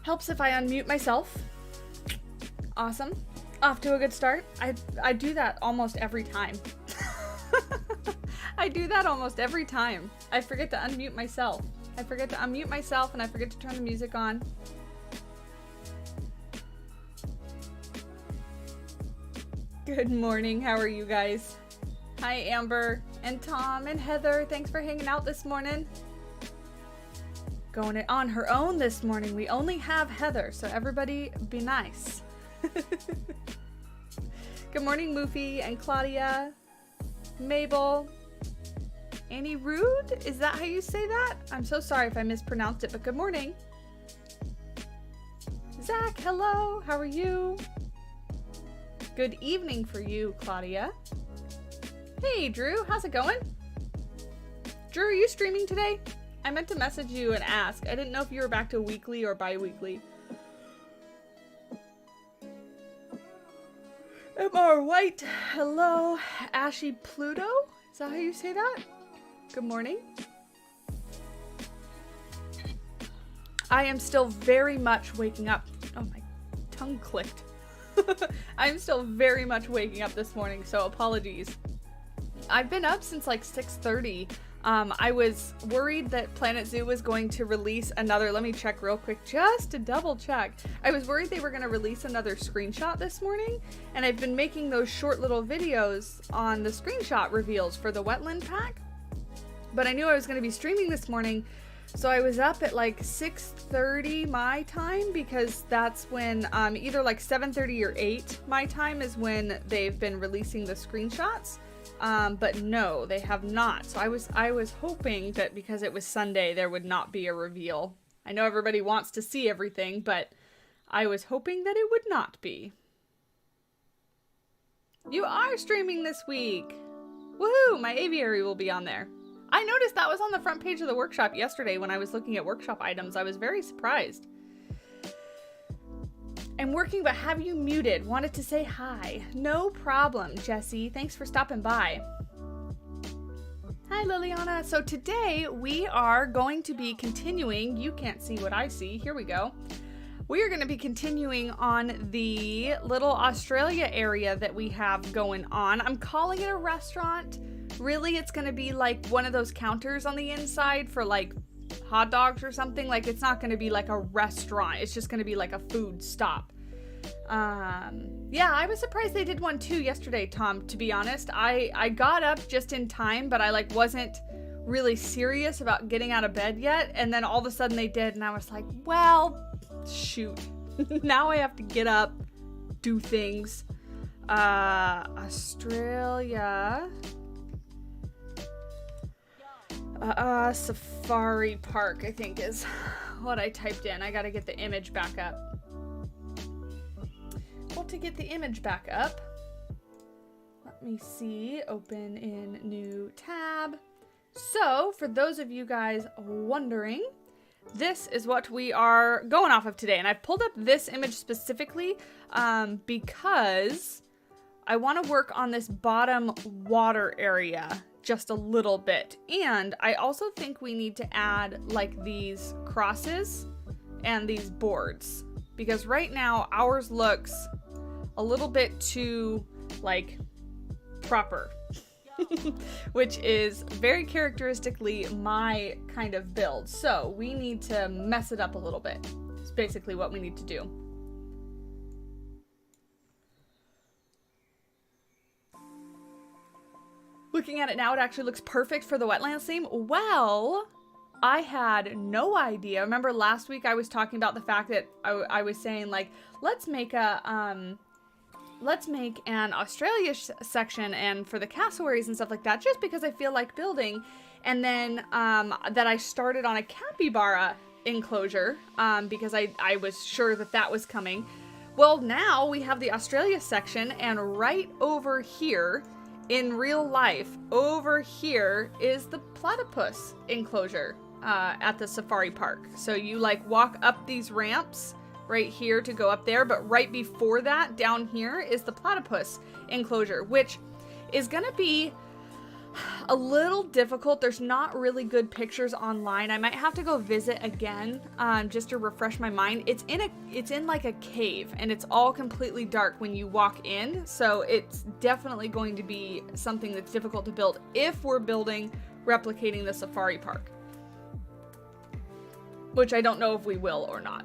Helps if I unmute myself. Awesome. Off to a good start. I do that almost every time. I do that almost every time. I forget to unmute myself. I forget to unmute myself and I forget to turn the music on. Good morning. How are you guys? Hi, Amber and Tom and Heather. Thanks for hanging out this morning. Going it on her own this morning. We only have Heather, so everybody be nice. Good morning, Moofy and Claudia, Mabel, Annie Rude. Is that how you say that? I'm so sorry if I mispronounced it, but good morning. Zach, hello. How are you? Good evening for you, Claudia. Hey, Drew. How's it going? Drew, are you streaming today? I meant to message you and ask. I didn't know if you were back to weekly or bi-weekly. MR White, hello. Ashy Pluto, is that how you say that? Good morning. I am still very much waking up. Oh, my tongue clicked. I'm still very much waking up this morning, so apologies. I've been up since like 6:30. I was worried that Planet Zoo was going to release another, let me check real quick just to double check. I was worried they were going to release another screenshot this morning, and I've been making those short little videos on the screenshot reveals for the Wetland pack. But I knew I was going to be streaming this morning, so I was up at like 6:30 my time, because that's when either like 7:30 or 8 my time is when they've been releasing the screenshots. But no, they have not. So I was hoping that because it was Sunday, there would not be a reveal. I know everybody wants to see everything, but I was hoping that it would not be. You are streaming this week. Woohoo! My aviary will be on there. I noticed that was on the front page of the workshop yesterday when I was looking at workshop items. I was very surprised. I'm working, but have you muted? Wanted to say hi. No problem, Jesse. Thanks for stopping by. Hi, Liliana. So today we are going to be continuing. You can't see what I see. Here we go. We are going to be continuing on the little Australia area that we have going on. I'm calling it a restaurant. Really, it's going to be like one of those counters on the inside for like hot dogs or something. Like, it's not going to be like a restaurant. It's just going to be like a food stop. Yeah, I was surprised they did one too yesterday, Tom, to be honest. I got up just in time, but I like wasn't really serious about getting out of bed yet. And then all of a sudden they did. And I was like, well, shoot. Now I have to get up, do things. Australia. Safari Park, I think is what I typed in. I gotta get the image back up. Well, to get the image back up, let me see, open in new tab. So, for those of you guys wondering, this is what we are going off of today. And I've pulled up this image specifically because I want to work on this bottom water area just a little bit. And I also think we need to add like these crosses and these boards, because right now ours looks a little bit too like proper, which is very characteristically my kind of build. So we need to mess it up a little bit. It's basically what we need to do. Looking at it now, it actually looks perfect for the Wetlands theme. Well, I had no idea. Remember last week I was talking about the fact that I was saying like, let's make an Australia section and for the cassowaries and stuff like that, just because I feel like building. And then that I started on a capybara enclosure because I was sure that that was coming. Well, now we have the Australia section, and right over here in real life, over here is the platypus enclosure at the safari park. So you like walk up these ramps right here to go up there, but right before that, down here is the platypus enclosure, which is gonna be a little difficult. There's not really good pictures online. I might have to go visit again, just to refresh my mind. It's in like a cave, and it's all completely dark when you walk in. So it's definitely going to be something that's difficult to build if we're replicating the safari park, which I don't know if we will or not.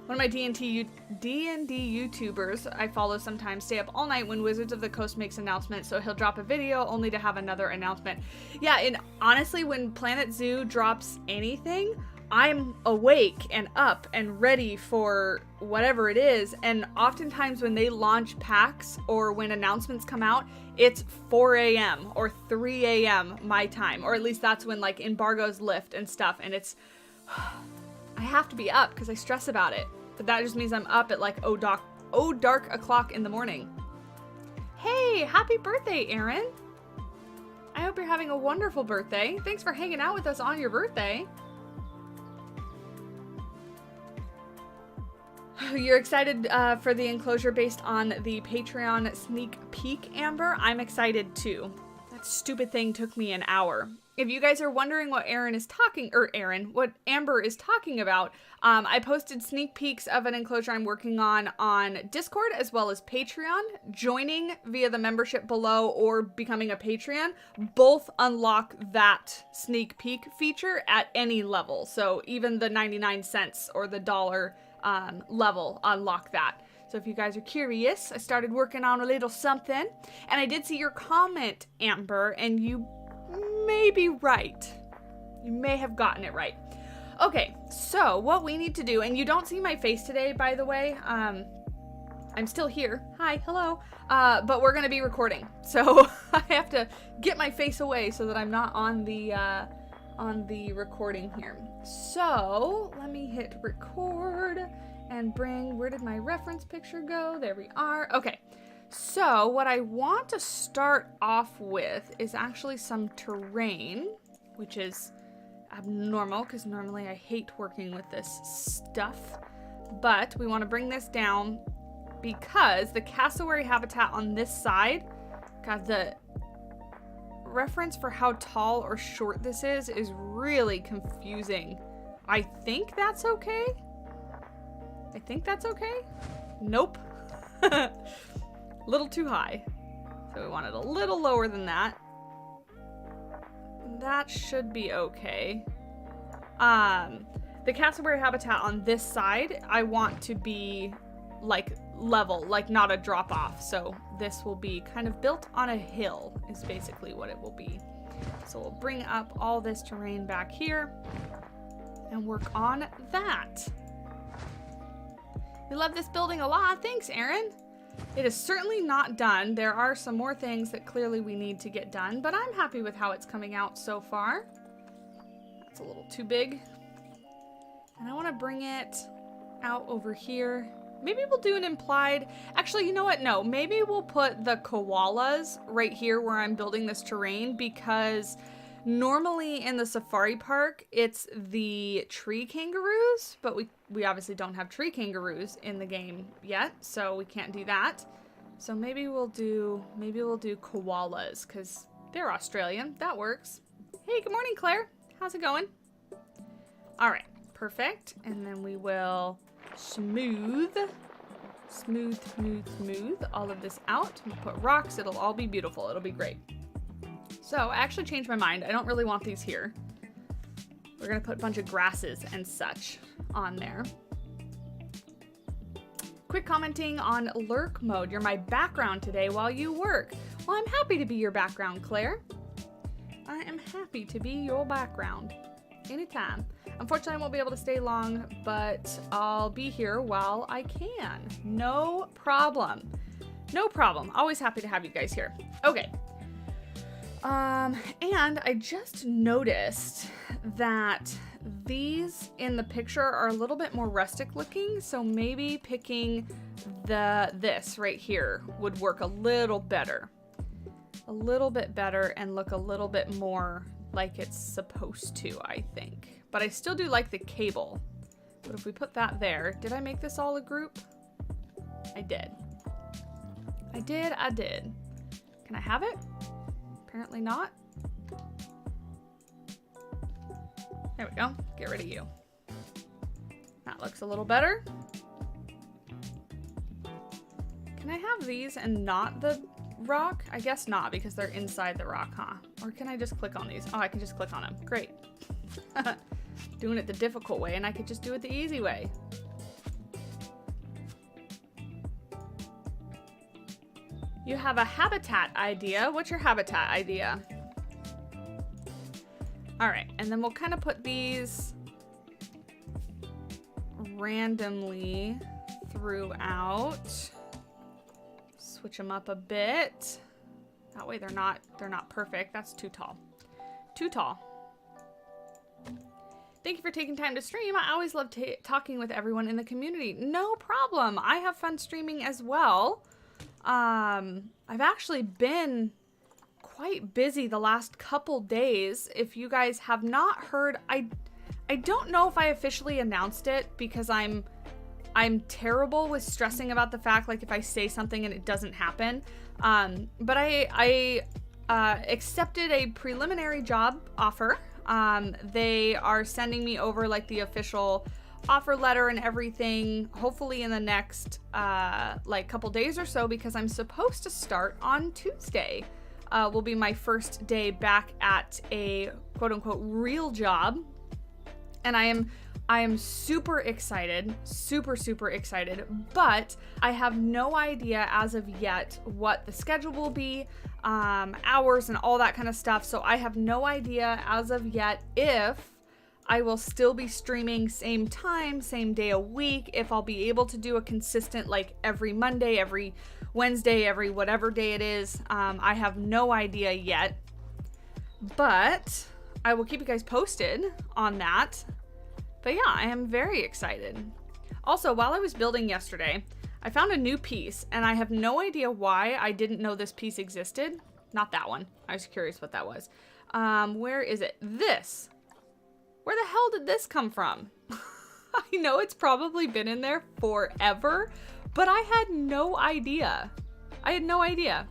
One of my D&D YouTubers I follow sometimes stay up all night when Wizards of the Coast makes announcements, so he'll drop a video only to have another announcement. Yeah, and honestly, when Planet Zoo drops anything, I'm awake and up and ready for whatever it is, and oftentimes when they launch packs or when announcements come out, it's 4 a.m. or 3 a.m. my time, or at least that's when like embargoes lift and stuff, and it's... I have to be up because I stress about it. But that just means I'm up at like dark o'clock in the morning. Hey, happy birthday, Aaron. I hope you're having a wonderful birthday. Thanks for hanging out with us on your birthday. You're excited for the enclosure based on the Patreon sneak peek, Amber? I'm excited too. That stupid thing took me an hour. If you guys are wondering what what Amber is talking about, I posted sneak peeks of an enclosure I'm working on Discord as well as Patreon. Joining via the membership below or becoming a Patreon, both unlock that sneak peek feature at any level. So even the 99 cents or the dollar level unlock that. So if you guys are curious, I started working on a little something, and I did see your comment, Amber, and you may be right. You may have gotten it right. Okay, so what we need to do, and you don't see my face today, by the way. I'm still here. Hi, hello. But we're gonna be recording, so I have to get my face away so that I'm not on the recording here. So let me hit record and bring. Where did my reference picture go? There we are. Okay. So what I want to start off with is actually some terrain, which is abnormal because normally I hate working with this stuff. But we want to bring this down because the cassowary habitat on this side, God, the reference for how tall or short this is really confusing. I think that's okay. I think that's okay. Nope. Little too high. So we want it a little lower than that. That should be okay. The cassowary habitat on this side, I want to be like level, like not a drop off. So this will be kind of built on a hill is basically what it will be. So we'll bring up all this terrain back here and work on that. We love this building a lot. Thanks, Aaron. It is certainly not done. There are some more things that clearly we need to get done, but I'm happy with how it's coming out so far. That's a little too big. And I want to bring it out over here. Maybe we'll do an implied... Actually, you know what? No, maybe we'll put the koalas right here where I'm building this terrain, because normally in the safari park, it's the tree kangaroos, but we obviously don't have tree kangaroos in the game yet, so we can't do that. So maybe we'll do koalas, because they're Australian. That works. Hey, good morning, Claire. How's it going? All right, perfect. And then we will smooth all of this out. We'll put rocks. It'll all be beautiful. It'll be great. So I actually changed my mind. I don't really want these here. We're gonna put a bunch of grasses and such on there. Quick commenting on lurk mode. You're my background today while you work. Well, I'm happy to be your background, Claire. I am happy to be your background. Anytime. Unfortunately, I won't be able to stay long, but I'll be here while I can. No problem. No problem. Always happy to have you guys here. Okay. And I just noticed that these in the picture are a little bit more rustic looking, so maybe picking this right here would work a little better. A little bit better and look a little bit more like it's supposed to, I think. But I still do like the cable. But if we put that there, did I make this all a group? I did. I did. Can I have it? Apparently not. There we go. Get rid of you. That looks a little better. Can I have these and not the rock? I guess not, because they're inside the rock, huh? Or can I just click on these? Oh, I can just click on them. Great. Doing it the difficult way, and I could just do it the easy way. You have a habitat idea. What's your habitat idea? All right, and then we'll kind of put these randomly throughout. Switch them up a bit. That way they're not perfect. That's too tall. Too tall. Thank you for taking time to stream. I always love talking with everyone in the community. No problem. I have fun streaming as well. I've actually been quite busy the last couple days. If you guys have not heard, I don't know if I officially announced it because I'm terrible with stressing about the fact, like, if I say something and it doesn't happen. But I accepted a preliminary job offer. They are sending me over, like, the official offer letter and everything, hopefully in the next, like, couple days or so, because I'm supposed to start on Tuesday. Will be my first day back at a quote-unquote real job. And I am super excited, super excited, but I have no idea as of yet what the schedule will be, hours and all that kind of stuff. So I have no idea as of yet if I will still be streaming same time, same day a week, if I'll be able to do a consistent, like, every Monday, every Wednesday, every whatever day it is. I have no idea yet, but I will keep you guys posted on that. But yeah, I am very excited. Also, while I was building yesterday, I found a new piece, and I have no idea why I didn't know this piece existed. Not that one. I was curious what that was. Where is it? This. Where the hell did this come from? I know it's probably been in there forever, but I had no idea. I had no idea.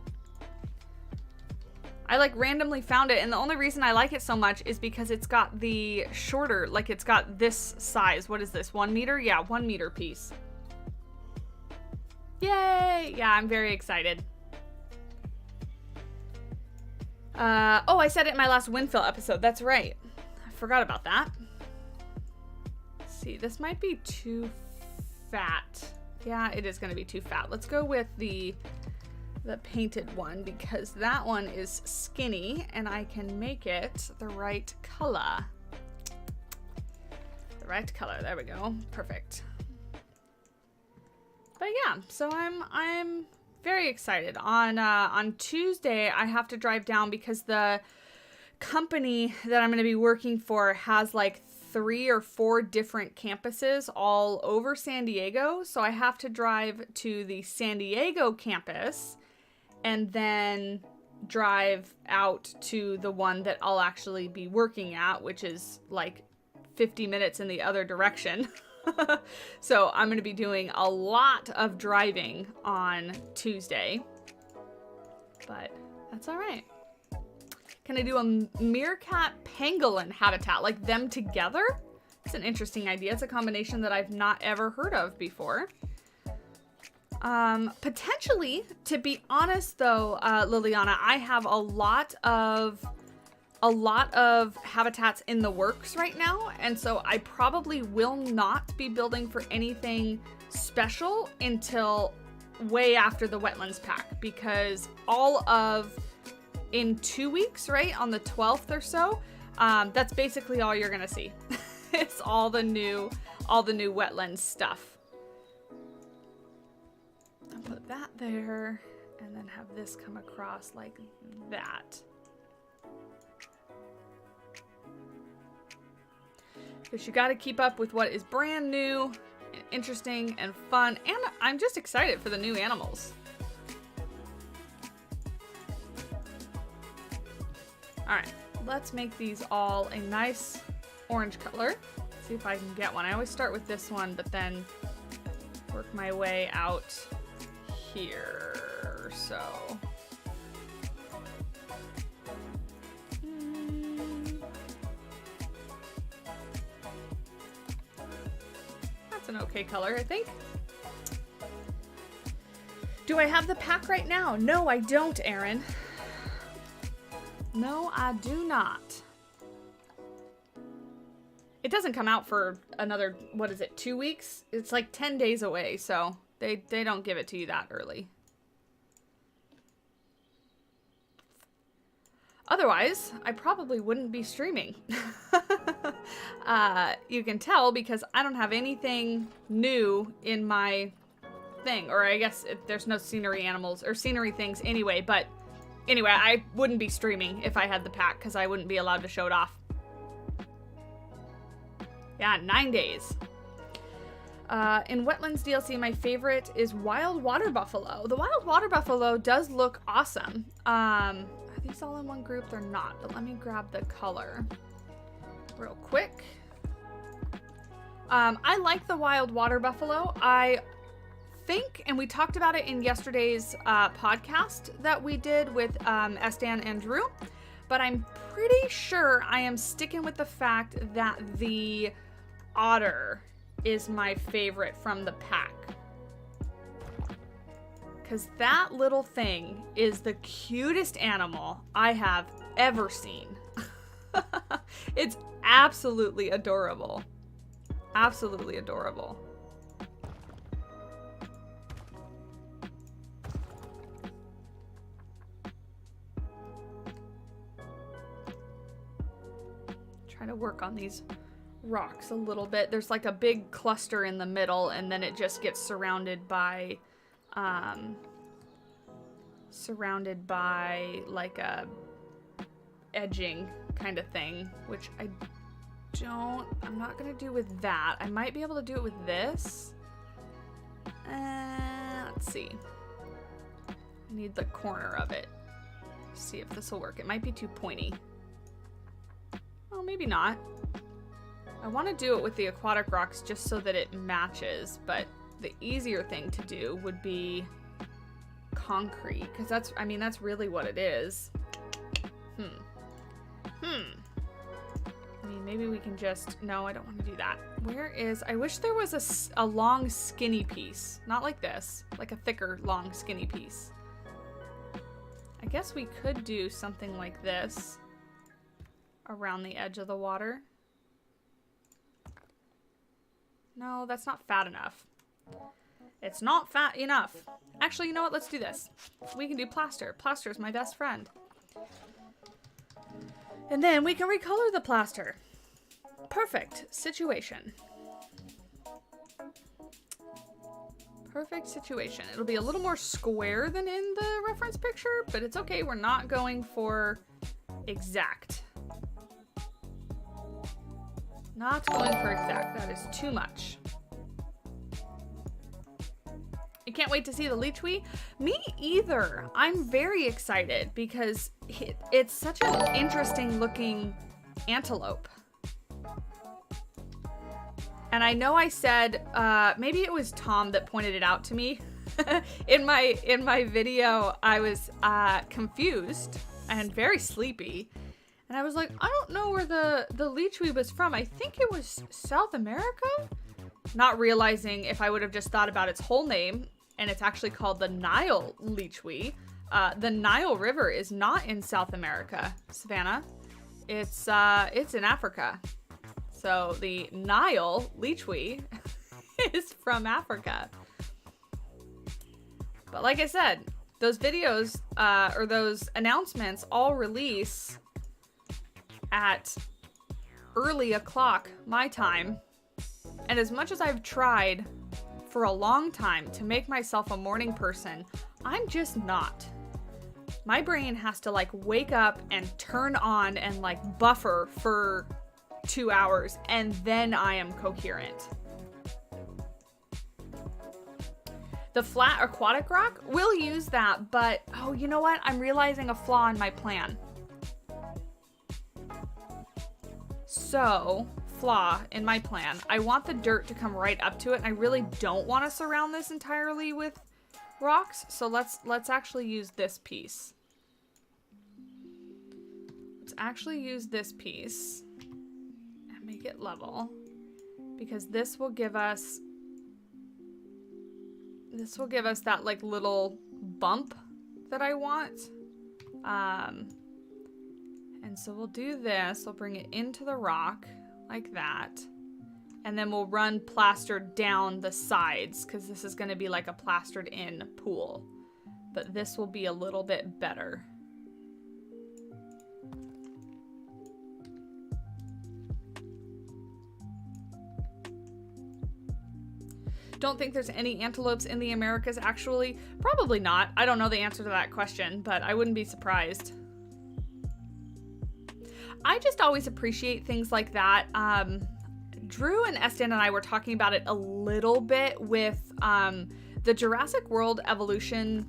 I, like, randomly found it, and the only reason I like it so much is because it's got the shorter, like, it's got this size. What is this, 1 meter? Yeah, 1 meter piece. Yay! Yeah, I'm very excited. Oh, I said it in my last Windfill episode. That's right. I forgot about that. Let's see, this might be too fat. Yeah, it is going to be too fat. Let's go with the painted one, because that one is skinny and I can make it the right color. The right color. There we go. Perfect. But yeah, so I'm very excited. On Tuesday, I have to drive down because the company that I'm going to be working for has, like, 3 or 4 different campuses all over San Diego. So I have to drive to the San Diego campus and then drive out to the one that I'll actually be working at, which is like 50 minutes in the other direction. So I'm going to be doing a lot of driving on Tuesday, but that's all right. Can I do a meerkat pangolin habitat, like them together? It's an interesting idea. It's a combination that I've not ever heard of before. Potentially, to be honest though, Liliana, I have a lot of habitats in the works right now, and so I probably will not be building for anything special until way after the wetlands pack, because in 2 weeks, right, on the 12th or so, that's basically all you're gonna see. It's all the new wetlands stuff. I'll put that there, and then have this come across like that. Because you got to keep up with what is brand new, and interesting, and fun, and I'm just excited for the new animals. Alright, let's make these all a nice orange color. See if I can get one. I always start with this one, but then work my way out here, so... That's an okay color, I think. Do I have the pack right now? No, I don't, Aaron. No, I do not. It doesn't come out for another, what is it, 2 weeks? It's like 10 days away, so they don't give it to you that early. Otherwise, I probably wouldn't be streaming. You can tell because I don't have anything new in my thing, or I guess there's no scenery animals or scenery things anyway, but anyway, I wouldn't be streaming if I had the pack because I wouldn't be allowed to show it off. Yeah, 9 days. In Wetlands DLC, my favorite is Wild Water Buffalo. The Wild Water Buffalo does look awesome. Are these all in one group? They're not, but let me grab the color real quick. I like the Wild Water Buffalo. I think, and we talked about it in yesterday's podcast that we did with Estan and Drew, but I'm pretty sure I am sticking with the fact that the otter is my favorite from the pack. Because that little thing is the cutest animal I have ever seen. It's absolutely adorable. Absolutely adorable. Try to work on these rocks a little bit. There's like a big cluster in the middle, and then it just gets surrounded by like a edging kind of thing, which I'm not gonna do with that. I might be able to do it with this. Let's see. I need the corner of it. See if this will work. It might be too pointy. Oh, maybe not. I want to do it with the aquatic rocks just so that it matches, but the easier thing to do would be concrete, because that's really what it is. I mean, maybe we can just... No, I don't want to do that. Where is... I wish there was a long, skinny piece. Not like this. Like a thicker, long, skinny piece. I guess we could do something like this around the edge of the water. No, that's not fat enough. It's not fat enough. Actually, you know what? Let's do this. We can do plaster. Plaster is my best friend. And then we can recolor the plaster. Perfect situation. Perfect situation. It'll be a little more square than in the reference picture, but it's okay. We're not going for exact. Not going for exact. That is too much. I can't wait to see the Lichwi. Me either. I'm very excited because it's such an interesting looking antelope. And I know I said, maybe it was Tom that pointed it out to me. in my video, I was confused and very sleepy. And I was like, I don't know where the Lichwi was from. I think it was South America? Not realizing if I would have just thought about its whole name, and it's actually called the Nile Lichwi. The Nile River is not in South America, Savannah. It's in Africa. So the Nile Lichwi is from Africa. But like I said, those videos or those announcements all release at early o'clock my time. And as much as I've tried for a long time to make myself a morning person, I'm just not. My brain has to like wake up and turn on and like buffer for 2 hours, and then I am coherent. The flat aquatic rock, we'll use that, but oh, you know what? I'm realizing a flaw in my plan. So, flaw in my plan. I want the dirt to come right up to it, and I really don't want to surround this entirely with rocks. So let's actually use this piece. Let's actually use this piece and make it level, because this will give us that like little bump that I want. And so we'll do this. We'll bring it into the rock like that. And then we'll run plaster down the sides, because this is going to be like a plastered in pool. But this will be a little bit better. Don't think there's any antelopes in the Americas, actually. Probably not. I don't know the answer to that question, but I wouldn't be surprised. I just always appreciate things like that. Drew and Eston and I were talking about it a little bit with the Jurassic World evolution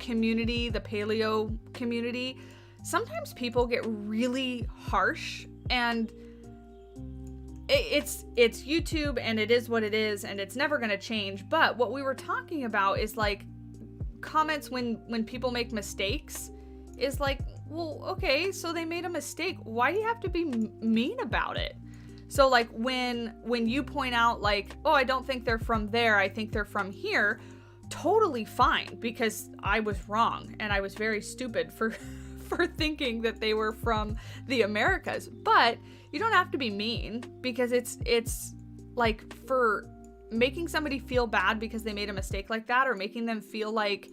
community, the paleo community. Sometimes people get really harsh, and it's YouTube, and it is what it is, and it's never going to change. But what we were talking about is like comments when people make mistakes is like, well, okay, so they made a mistake. Why do you have to be mean about it? So like when you point out like, oh, I don't think they're from there, I think they're from here, totally fine, because I was wrong and I was very stupid for thinking that they were from the Americas. But you don't have to be mean, because it's like, for making somebody feel bad because they made a mistake like that, or making them feel like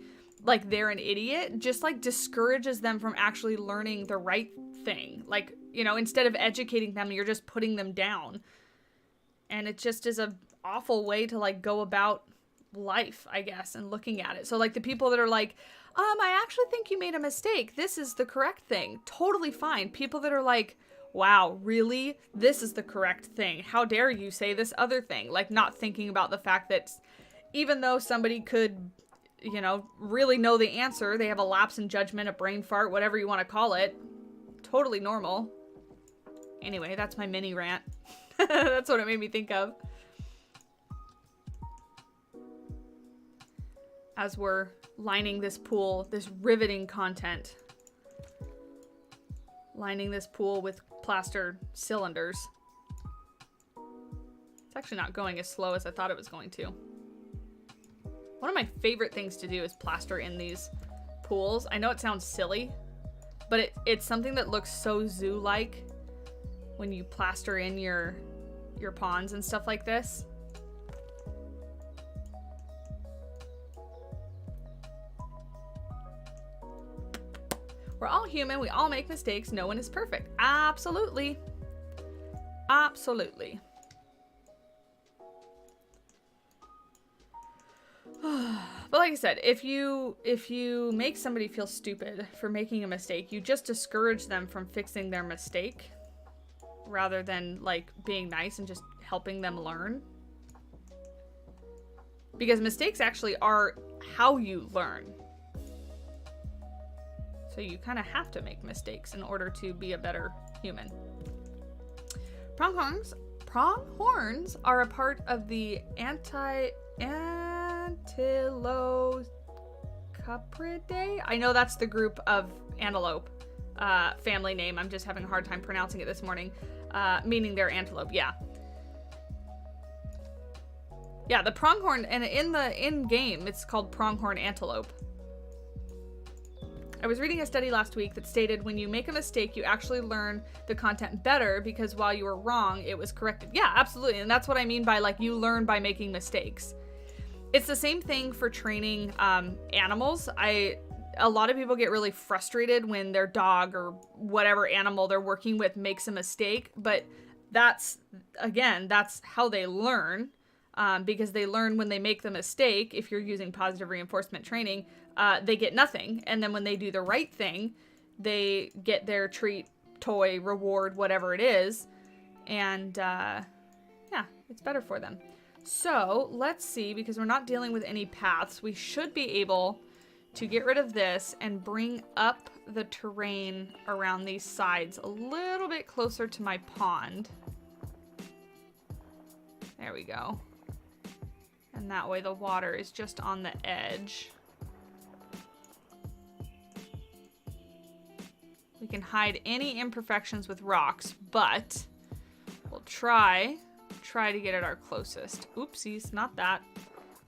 they're an idiot, just like discourages them from actually learning the right thing. Like, you know, instead of educating them, you're just putting them down. And it just is a awful way to like go about life, I guess, and looking at it. So like the people that are like, I actually think you made a mistake, this is the correct thing, totally fine. People that are like, wow, really? This is the correct thing. How dare you say this other thing? Like, not thinking about the fact that even though somebody could, you know, really know the answer, they have a lapse in judgment, a brain fart, whatever you want to call it. Totally normal. Anyway, that's my mini rant. That's what it made me think of. As we're lining this pool, this riveting content. Lining this pool with plaster cylinders. It's actually not going as slow as I thought it was going to. One of my favorite things to do is plaster in these pools. I know it sounds silly, but it's something that looks so zoo-like when you plaster in your ponds and stuff like this. We're all human. We all make mistakes. No one is perfect. Absolutely. Absolutely. But like I said, if you make somebody feel stupid for making a mistake, you just discourage them from fixing their mistake rather than like being nice and just helping them learn. Because mistakes actually are how you learn. So you kind of have to make mistakes in order to be a better human. Pronghorns are a part of the Antilocapridae. I know that's the group of antelope family name. I'm just having a hard time pronouncing it this morning. Meaning they're antelope, yeah. Yeah, the pronghorn, and in game, it's called pronghorn antelope. I was reading a study last week that stated when you make a mistake, you actually learn the content better, because while you were wrong, it was corrected. Yeah, absolutely. And that's what I mean by like you learn by making mistakes. It's the same thing for training animals. A lot of people get really frustrated when their dog or whatever animal they're working with makes a mistake, but that's how they learn. Because they learn when they make the mistake. If you're using positive reinforcement training, they get nothing. And then when they do the right thing, they get their treat, toy, reward, whatever it is. And yeah, it's better for them. So let's see, because we're not dealing with any paths, we should be able to get rid of this and bring up the terrain around these sides a little bit closer to my pond. There we go. And And that way the water is just on the edge. We can hide any imperfections with rocks, but we'll try to get it our closest. Oopsies, not that.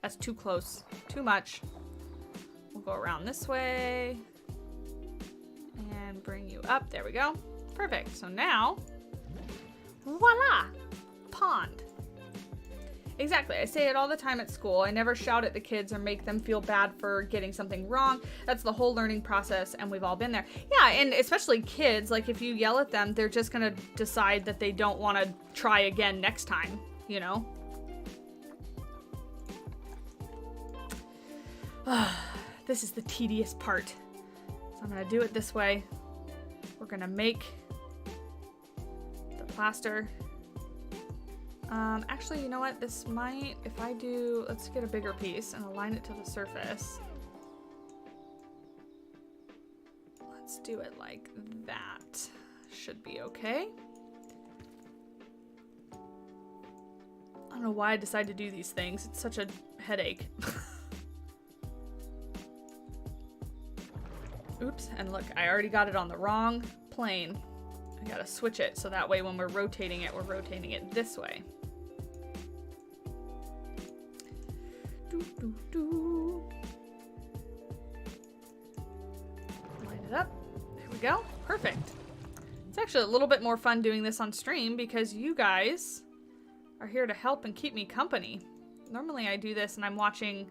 That's too close. Too much. We'll go around this way and bring you up. There we go. Perfect. So now, voila, pond. Exactly. I say it all the time at school. I never shout at the kids or make them feel bad for getting something wrong. That's the whole learning process, and we've all been there. Yeah, and especially kids, like if you yell at them, they're just going to decide that they don't want to try again next time, you know? This is the tedious part. So I'm going to do it this way. We're going to make the plaster. Actually, you know what? This might, if I do, let's get a bigger piece and align it to the surface. Let's do it like that. Should be okay. I don't know why I decided to do these things. It's such a headache. Oops, and look, I already got it on the wrong plane. I gotta switch it so that way when we're rotating it this way. Line it up. There we go. Perfect. It's actually a little bit more fun doing this on stream because you guys are here to help and keep me company. Normally I do this and I'm watching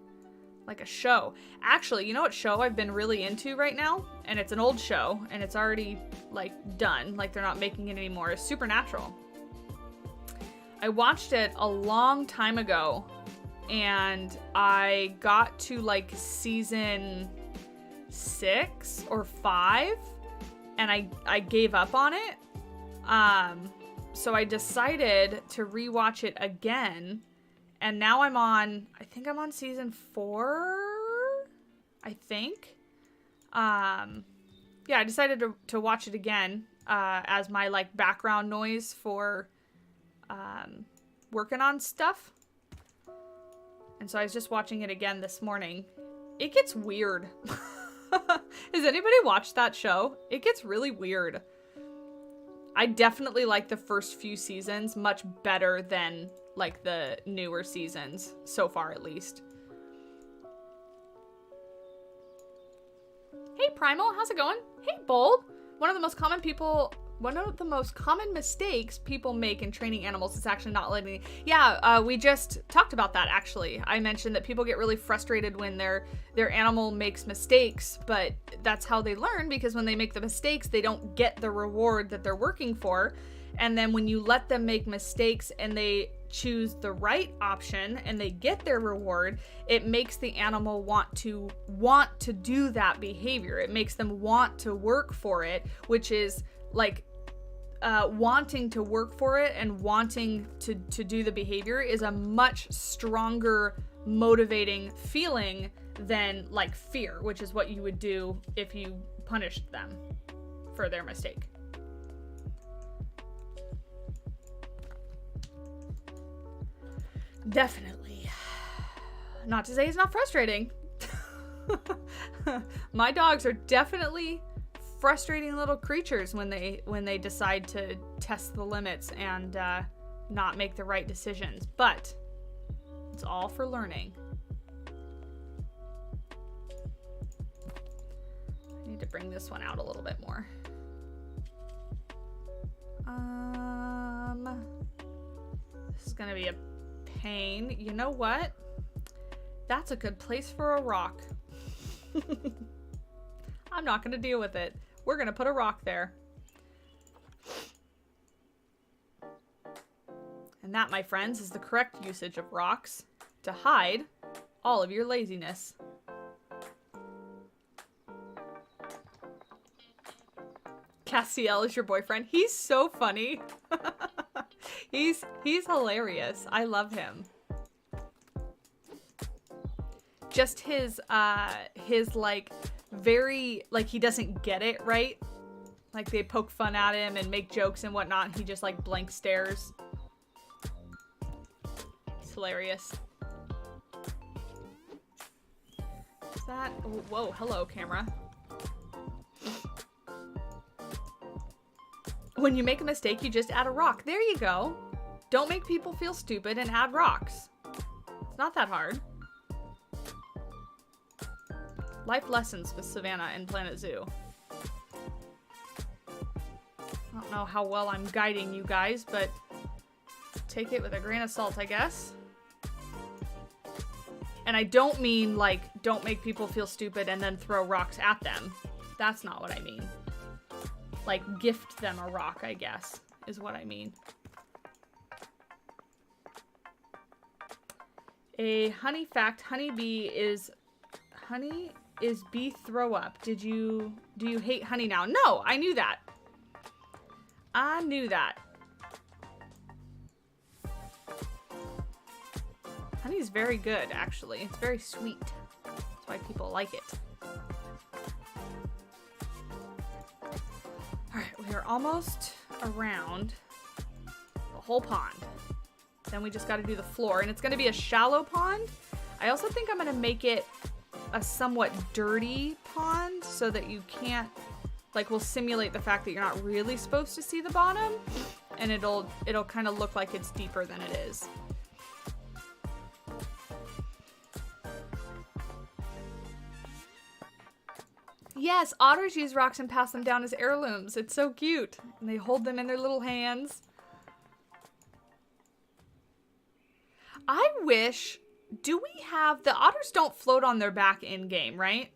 like a show. Actually, you know what show I've been really into right now? And it's an old show and it's already like done. Like they're not making it anymore. It's Supernatural. I watched it a long time ago and I got to like season 6 or 5 and I gave up on it. So I decided to rewatch it again. And now I'm on, I think I'm on season 4, I think. Yeah, I decided to watch it again as my like background noise for working on stuff. And so I was just watching it again this morning. It gets weird. Has anybody watched that show? It gets really weird. I definitely like the first few seasons much better than like the newer seasons, so far at least. Hey Primal, how's it going? Hey Bold. One of the most common mistakes people make in training animals is actually not letting. Yeah, we just talked about that actually. I mentioned that people get really frustrated when their animal makes mistakes, but that's how they learn, because when they make the mistakes, they don't get the reward that they're working for. And then when you let them make mistakes and they choose the right option and they get their reward, it makes the animal want to do that behavior. It makes them want to work for it, which is like wanting to work for it and wanting to do the behavior is a much stronger motivating feeling than like fear, which is what you would do if you punished them for their mistake. Definitely. Not to say it's not frustrating. My dogs are definitely frustrating little creatures when they decide to test the limits and not make the right decisions. But it's all for learning. I need to bring this one out a little bit more. This is gonna be a pain. You know what? That's a good place for a rock. I'm not going to deal with it. We're going to put a rock there. And that, my friends, is the correct usage of rocks to hide all of your laziness. Castiel is your boyfriend. He's so funny. He's hilarious. I love him. Just his like very like he doesn't get it right. Like they poke fun at him and make jokes and whatnot. He just like blank stares. It's hilarious. that? Oh, whoa, hello, camera. When you make a mistake, you just add a rock. There you go. Don't make people feel stupid and add rocks. It's not that hard. Life lessons with Savannah and Planet Zoo. I don't know how well I'm guiding you guys, but take it with a grain of salt, I guess. And I don't mean, like, don't make people feel stupid and then throw rocks at them. That's not what I mean. Like, gift them a rock, I guess, is what I mean. A honey fact, honey is bee throw up. Do you hate honey now? No, I knew that. I knew that. Honey's very good, actually. It's very sweet. That's why people like it. Alright, we are almost around the whole pond. Then we just gotta do the floor, and it's gonna be a shallow pond. I also think I'm gonna make it a somewhat dirty pond so that you can't, like, we'll simulate the fact that you're not really supposed to see the bottom, and it'll kind of look like it's deeper than it is. Yes, otters use rocks and pass them down as heirlooms. It's so cute. And they hold them in their little hands. I wish, do we have, the otters don't float on their back in game, right?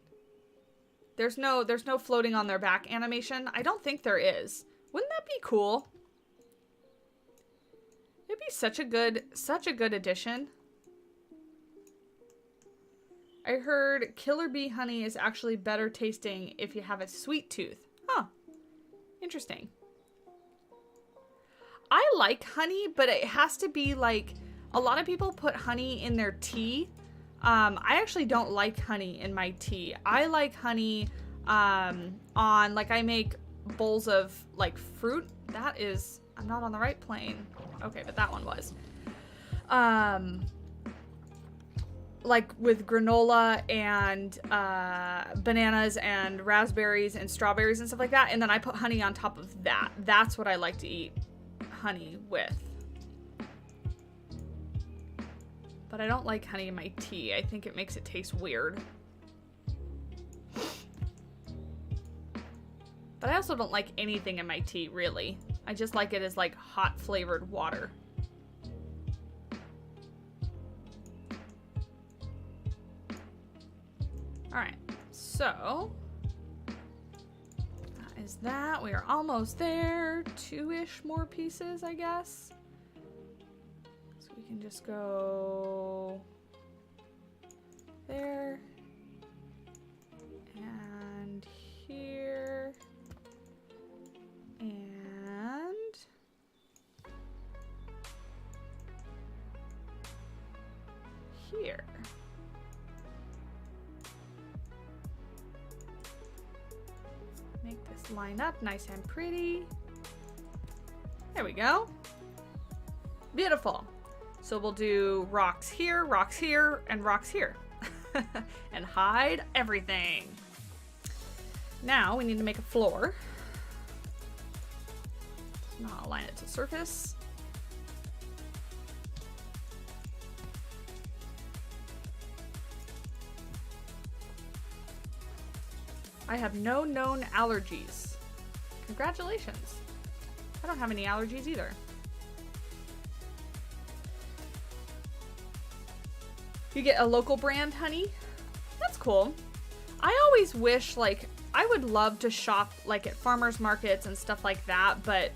There's no floating on their back animation. I don't think there is. Wouldn't that be cool? It'd be such a good addition. I heard killer bee honey is actually better tasting if you have a sweet tooth. Huh. Interesting. I like honey, but it has to be like, a lot of people put honey in their tea. I actually don't like honey in my tea. I like honey on, like, I make bowls of, like, fruit. That is, I'm not on the right plane. Okay, but that one was. Like with granola and bananas and raspberries and strawberries and stuff like that. And then I put honey on top of that. That's what I like to eat honey with. But I don't like honey in my tea. I think it makes it taste weird. But I also don't like anything in my tea, really. I just like it as, like, hot flavored water. Alright, so that is that. We are almost there. 2-ish more pieces, I guess. So we can just go there and here and here. Make this line up nice and pretty. There we go. Beautiful. So we'll do rocks here, and rocks here. And hide everything. Now we need to make a floor. Let's not align it to surface. I have no known allergies. Congratulations. I don't have any allergies either. You get a local brand honey. That's cool. I always wish, like, I would love to shop, like, at farmers markets and stuff like that, but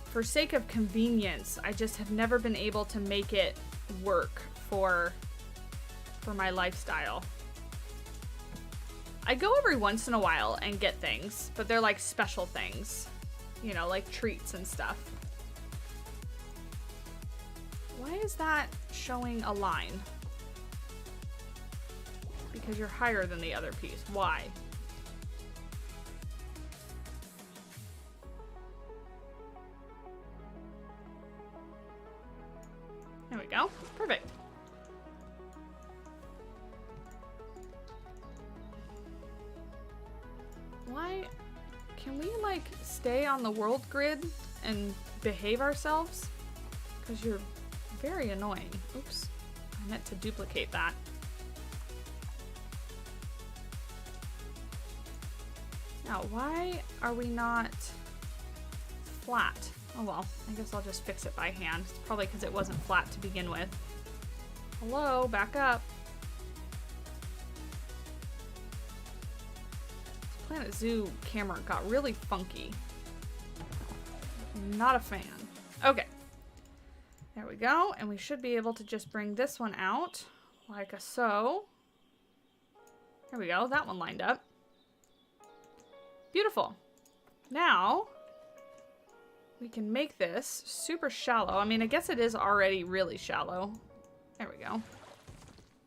for sake of convenience, I just have never been able to make it work for my lifestyle. I go every once in a while and get things, but they're like special things, you know, like treats and stuff. Why is that showing a line? Because you're higher than the other piece. Why? There we go. Perfect. Why? Can we, like, stay on the world grid and behave ourselves? Because you're very annoying. Oops. I meant to duplicate that. Now, why are we not flat? Oh well, I guess I'll just fix it by hand. It's probably because it wasn't flat to begin with. Hello, back up. This Planet Zoo camera got really funky. Not a fan. Okay. There we go, and we should be able to just bring this one out, like a so. There we go, that one lined up. Beautiful. Now, we can make this super shallow. I mean, I guess it is already really shallow. There we go.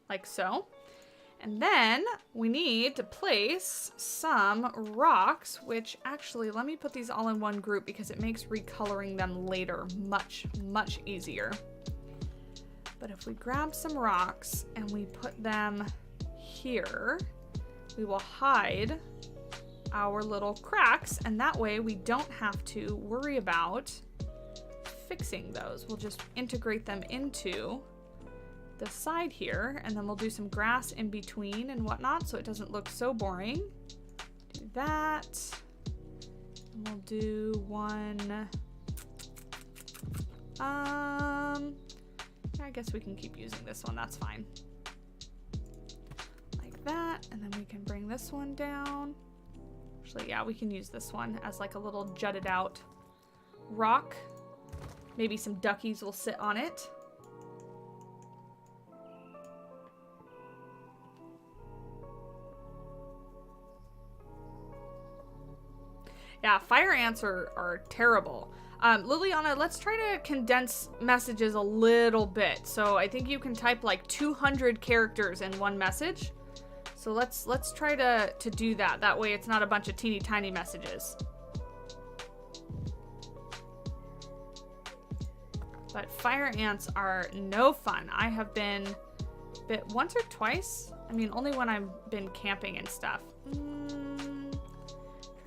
Like so. And then we need to place some rocks, which actually, let me put these all in one group because it makes recoloring them later much, much easier. But if we grab some rocks and we put them here, we will hide our little cracks, and that way we don't have to worry about fixing those. We'll just integrate them into the side here, and then we'll do some grass in between and whatnot so it doesn't look so boring. Do that. And we'll do one. I guess we can keep using this one, that's fine. Like that, and then we can bring this one down. Actually, yeah, we can use this one as like a little jutted out rock. Maybe some duckies will sit on it. Yeah, fire ants are terrible. Liliana, let's try to condense messages a little bit. So I think you can type like 200 characters in one message. So let's try to do that. That way it's not a bunch of teeny tiny messages. But fire ants are no fun. I have been bit once or twice. I mean, only when I've been camping and stuff. Trying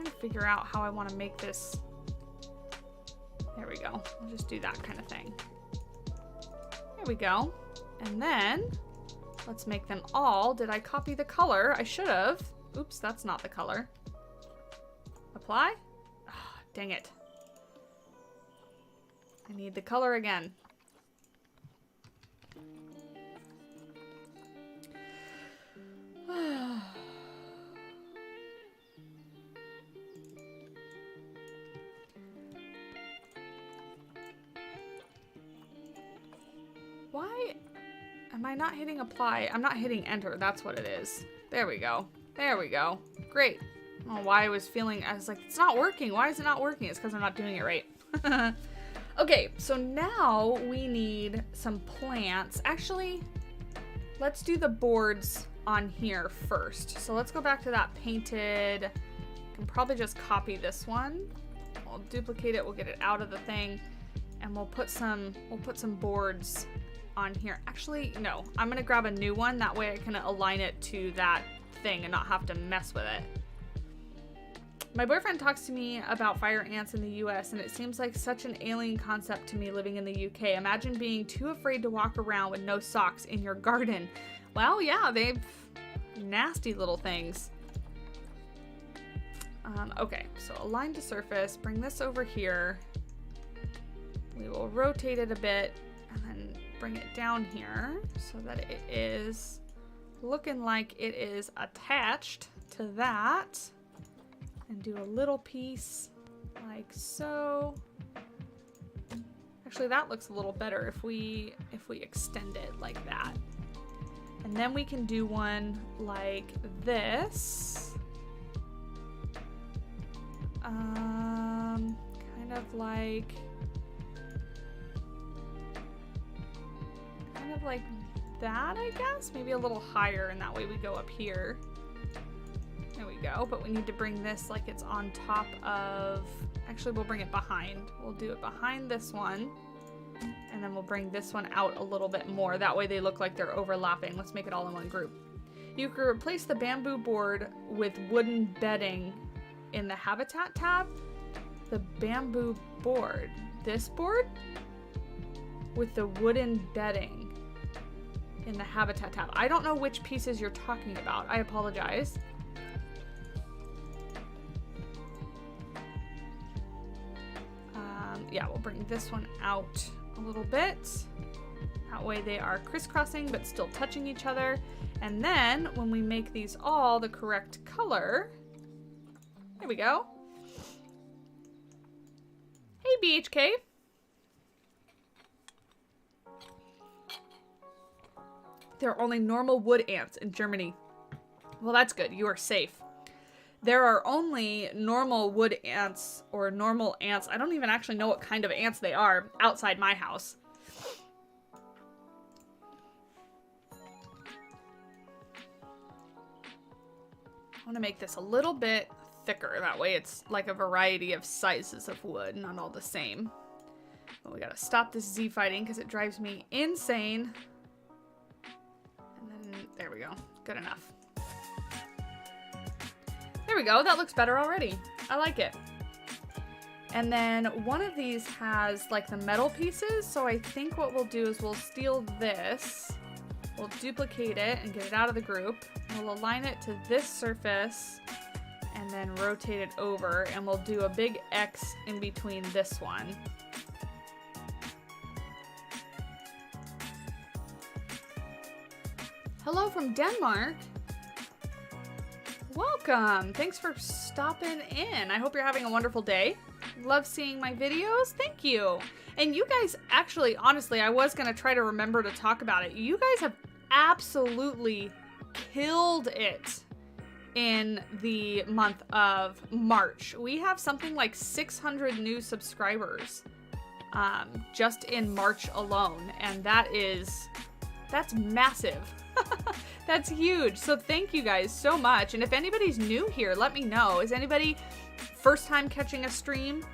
to figure out how I want to make this. There we go. I'll just do that kind of thing. There we go. And then let's make them all. Did I copy the color? I should have. Oops, that's not the color. Apply? Oh, dang it. I need the color again. Why am I not hitting apply? I'm not hitting enter. That's what it is. There we go. There we go. Great. I don't know why I was like, it's not working. Why is it not working? It's because I'm not doing it right. Okay, so now we need some plants. Actually, let's do the boards on here first. So let's go back to that painted. I can probably just copy this one. We'll duplicate it. We'll get it out of the thing, and we'll put some boards on here. Actually, no, I'm gonna grab a new one. That way I can align it to that thing and not have to mess with it. My boyfriend talks to me about fire ants in the US, and it seems like such an alien concept to me living in the UK. Imagine being too afraid to walk around with no socks in your garden. Well, yeah, they've nasty little things. Okay, so align to surface, bring this over here. We will rotate it a bit and then bring it down here so that it is looking like it is attached to that. And do a little piece like so. Actually, that looks a little better if we extend it like that. And then we can do one like this. Kind of like that, I guess. Maybe a little higher, and that way we go up here. There we go, but we need to bring this like it's on top of, actually we'll bring it behind. We'll do it behind this one, and then we'll bring this one out a little bit more. That way they look like they're overlapping. Let's make it all in one group. You can replace the bamboo board with wooden bedding in the Habitat tab, the bamboo board. This board? With the wooden bedding in the Habitat tab. I don't know which pieces you're talking about. I apologize. Yeah, we'll bring this one out a little bit. That way they are crisscrossing but still touching each other. And then when we make these all the correct color, there we go. Hey, BHK. There are only normal wood ants in Germany. Well, that's good. You are safe. There are only normal wood ants or normal ants. I don't even actually know what kind of ants they are outside my house. I want to make this a little bit thicker. That way it's like a variety of sizes of wood, not all the same. But we gotta stop this Z fighting because it drives me insane. And then, there we go. Good enough. There we go. That looks better already. I like it. And then one of these has like the metal pieces. So I think what we'll do is we'll steal this. We'll duplicate it and get it out of the group. We'll align it to this surface and then rotate it over. And we'll do a big X in between this one. Hello from Denmark. Welcome. Thanks for stopping in. I hope you're having a wonderful day. Love seeing my videos. Thank you. And you guys, actually, honestly, I was going to try to remember to talk about it. You guys have absolutely killed it in the month of March. We have something like 600 new subscribers just in March alone. And that's massive. That's huge. So thank you guys so much. And if anybody's new here, let me know. Is anybody first time catching a stream?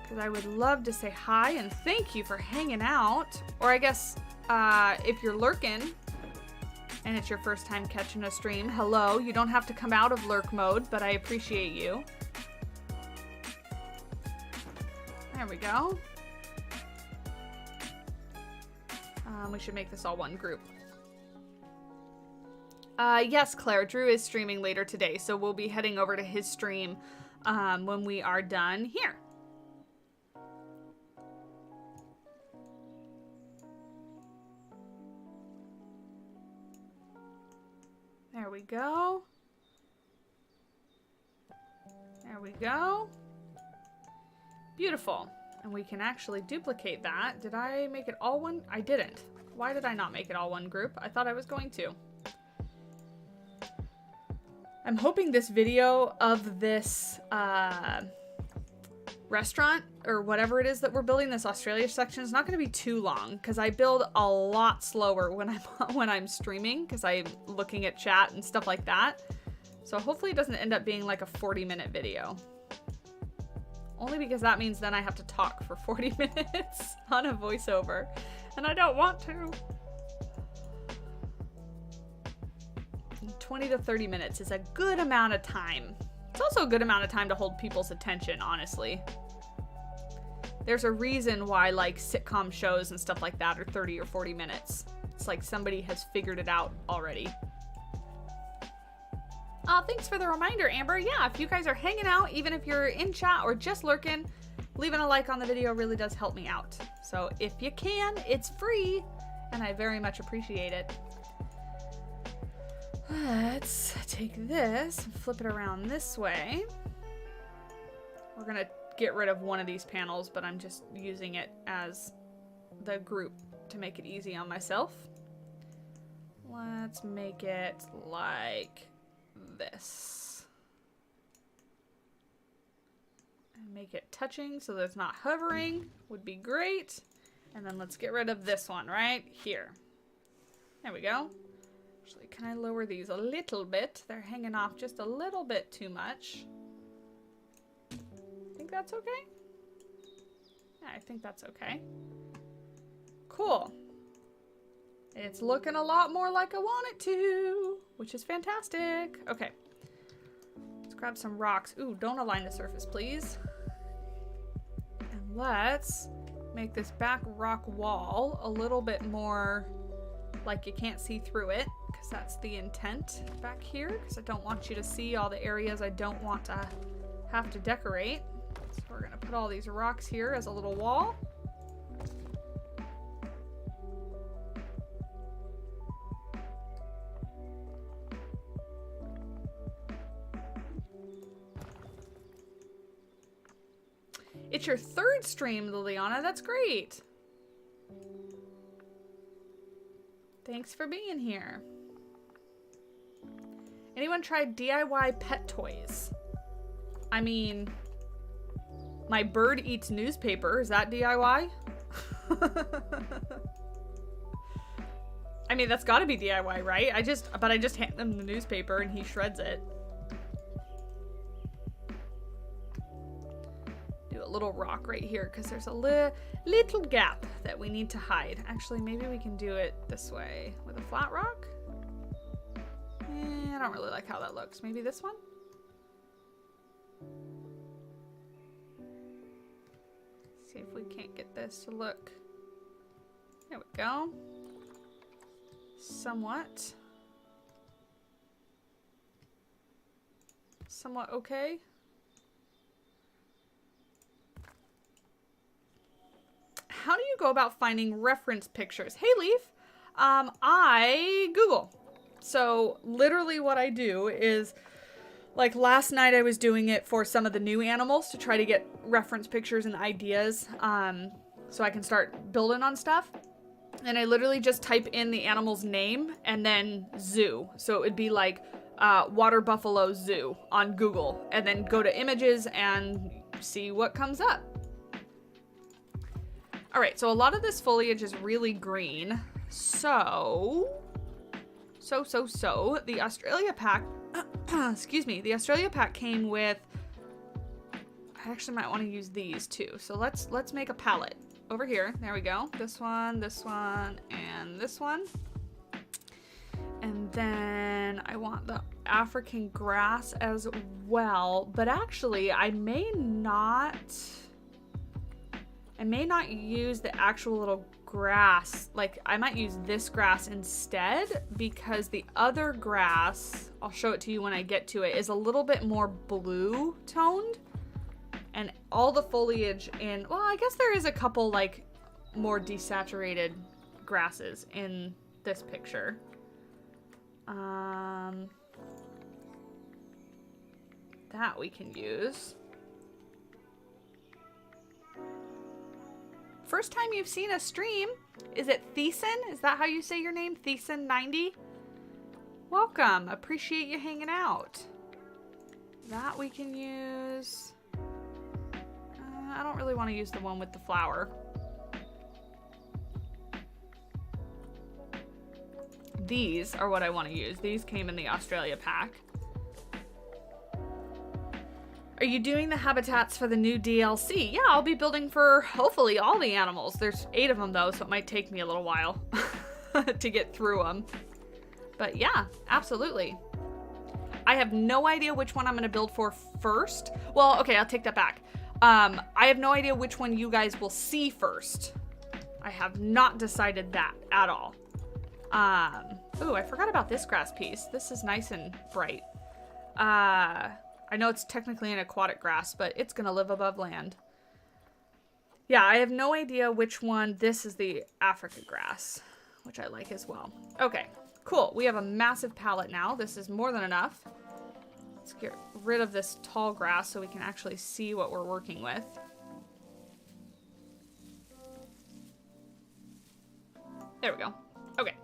Because I would love to say hi and thank you for hanging out. Or I guess if you're lurking and it's your first time catching a stream, hello. You don't have to come out of lurk mode, but I appreciate you. There we go. We should make this all one group. Yes, Claire, Drew is streaming later today, so we'll be heading over to his stream when we are done here. There we go. There we go. Beautiful. And we can actually duplicate that. Did I make it all one? I didn't. Why did I not make it all one group? I thought I was going to. I'm hoping this video of this restaurant or whatever it is that we're building, this Australia section, is not going to be too long because I build a lot slower when I'm streaming because I'm looking at chat and stuff like that. So hopefully it doesn't end up being like a 40-minute video. Only because that means then I have to talk for 40 minutes on a voiceover. And I don't want to. 20 to 30 minutes is a good amount of time. It's also a good amount of time to hold people's attention, honestly. There's a reason why like sitcom shows and stuff like that are 30 or 40 minutes. It's like somebody has figured it out already. Thanks for the reminder, Amber. Yeah, if you guys are hanging out, even if you're in chat or just lurking, leaving a like on the video really does help me out. So if you can, it's free, and I very much appreciate it. Let's take this and flip it around this way. We're gonna get rid of one of these panels, but I'm just using it as the group to make it easy on myself. Let's make it like this. And make it touching so that it's not hovering would be great. And then let's get rid of this one right here. There we go. Actually, can I lower these a little bit? They're hanging off just a little bit too much. Think that's okay? Yeah, I think that's okay. Cool. It's looking a lot more like I want it to, which is fantastic. Okay. Let's grab some rocks. Ooh, don't align the surface, please. And let's make this back rock wall a little bit more like you can't see through it, because that's the intent back here, because I don't want you to see all the areas I don't want to have to decorate. So we're gonna put all these rocks here as a little wall. It's your third stream, Liliana. That's great. Thanks for being here. Anyone tried DIY pet toys? I mean, my bird eats newspaper. Is that DIY? I mean, that's gotta be DIY, right? I just hand him the newspaper and he shreds it. Do a little rock right here because there's a little gap that we need to hide. Actually, maybe we can do it this way with a flat rock. I don't really like how that looks. Maybe this one? See if we can't get this to look. There we go. Somewhat okay. How do you go about finding reference pictures? Hey, Leaf. I Google. So literally what I do is, like last night I was doing it for some of the new animals to try to get reference pictures and ideas so I can start building on stuff. And I literally just type in the animal's name and then zoo. So it would be like water buffalo zoo on Google, and then go to images and see what comes up. All right, so a lot of this foliage is really green. So the Australia pack, excuse me, the Australia pack came with, I actually might want to use these too. So let's make a palette over here. There we go. This one, and this one. And then I want the African grass as well, but actually I may not use the actual little grass. Like, I might use this grass instead, because the other grass, I'll show it to you when I get to it, is a little bit more blue toned. And all the foliage in, well, I guess there is a couple like more desaturated grasses in this picture. That we can use. First time you've seen a stream. Is it Thiessen? Is that how you say your name? Thiessen90? Welcome. Appreciate you hanging out. That we can use. I don't really want to use the one with the flower. These are what I want to use. These came in the Australia pack. Are you doing the habitats for the new DLC? Yeah, I'll be building for hopefully all the animals. There's 8 of them though, so it might take me a little while to get through them. But yeah, absolutely. I have no idea which one I'm going to build for first. Well, okay, I'll take that back. I have no idea which one you guys will see first. I have not decided that at all. Ooh, I forgot about this grass piece. This is nice and bright. I know it's technically an aquatic grass, but it's gonna live above land. Yeah, I have no idea which one. This is the Africa grass, which I like as well. Okay, cool. We have a massive palette now. This is more than enough. Let's get rid of this tall grass so we can actually see what we're working with. There we go. Okay.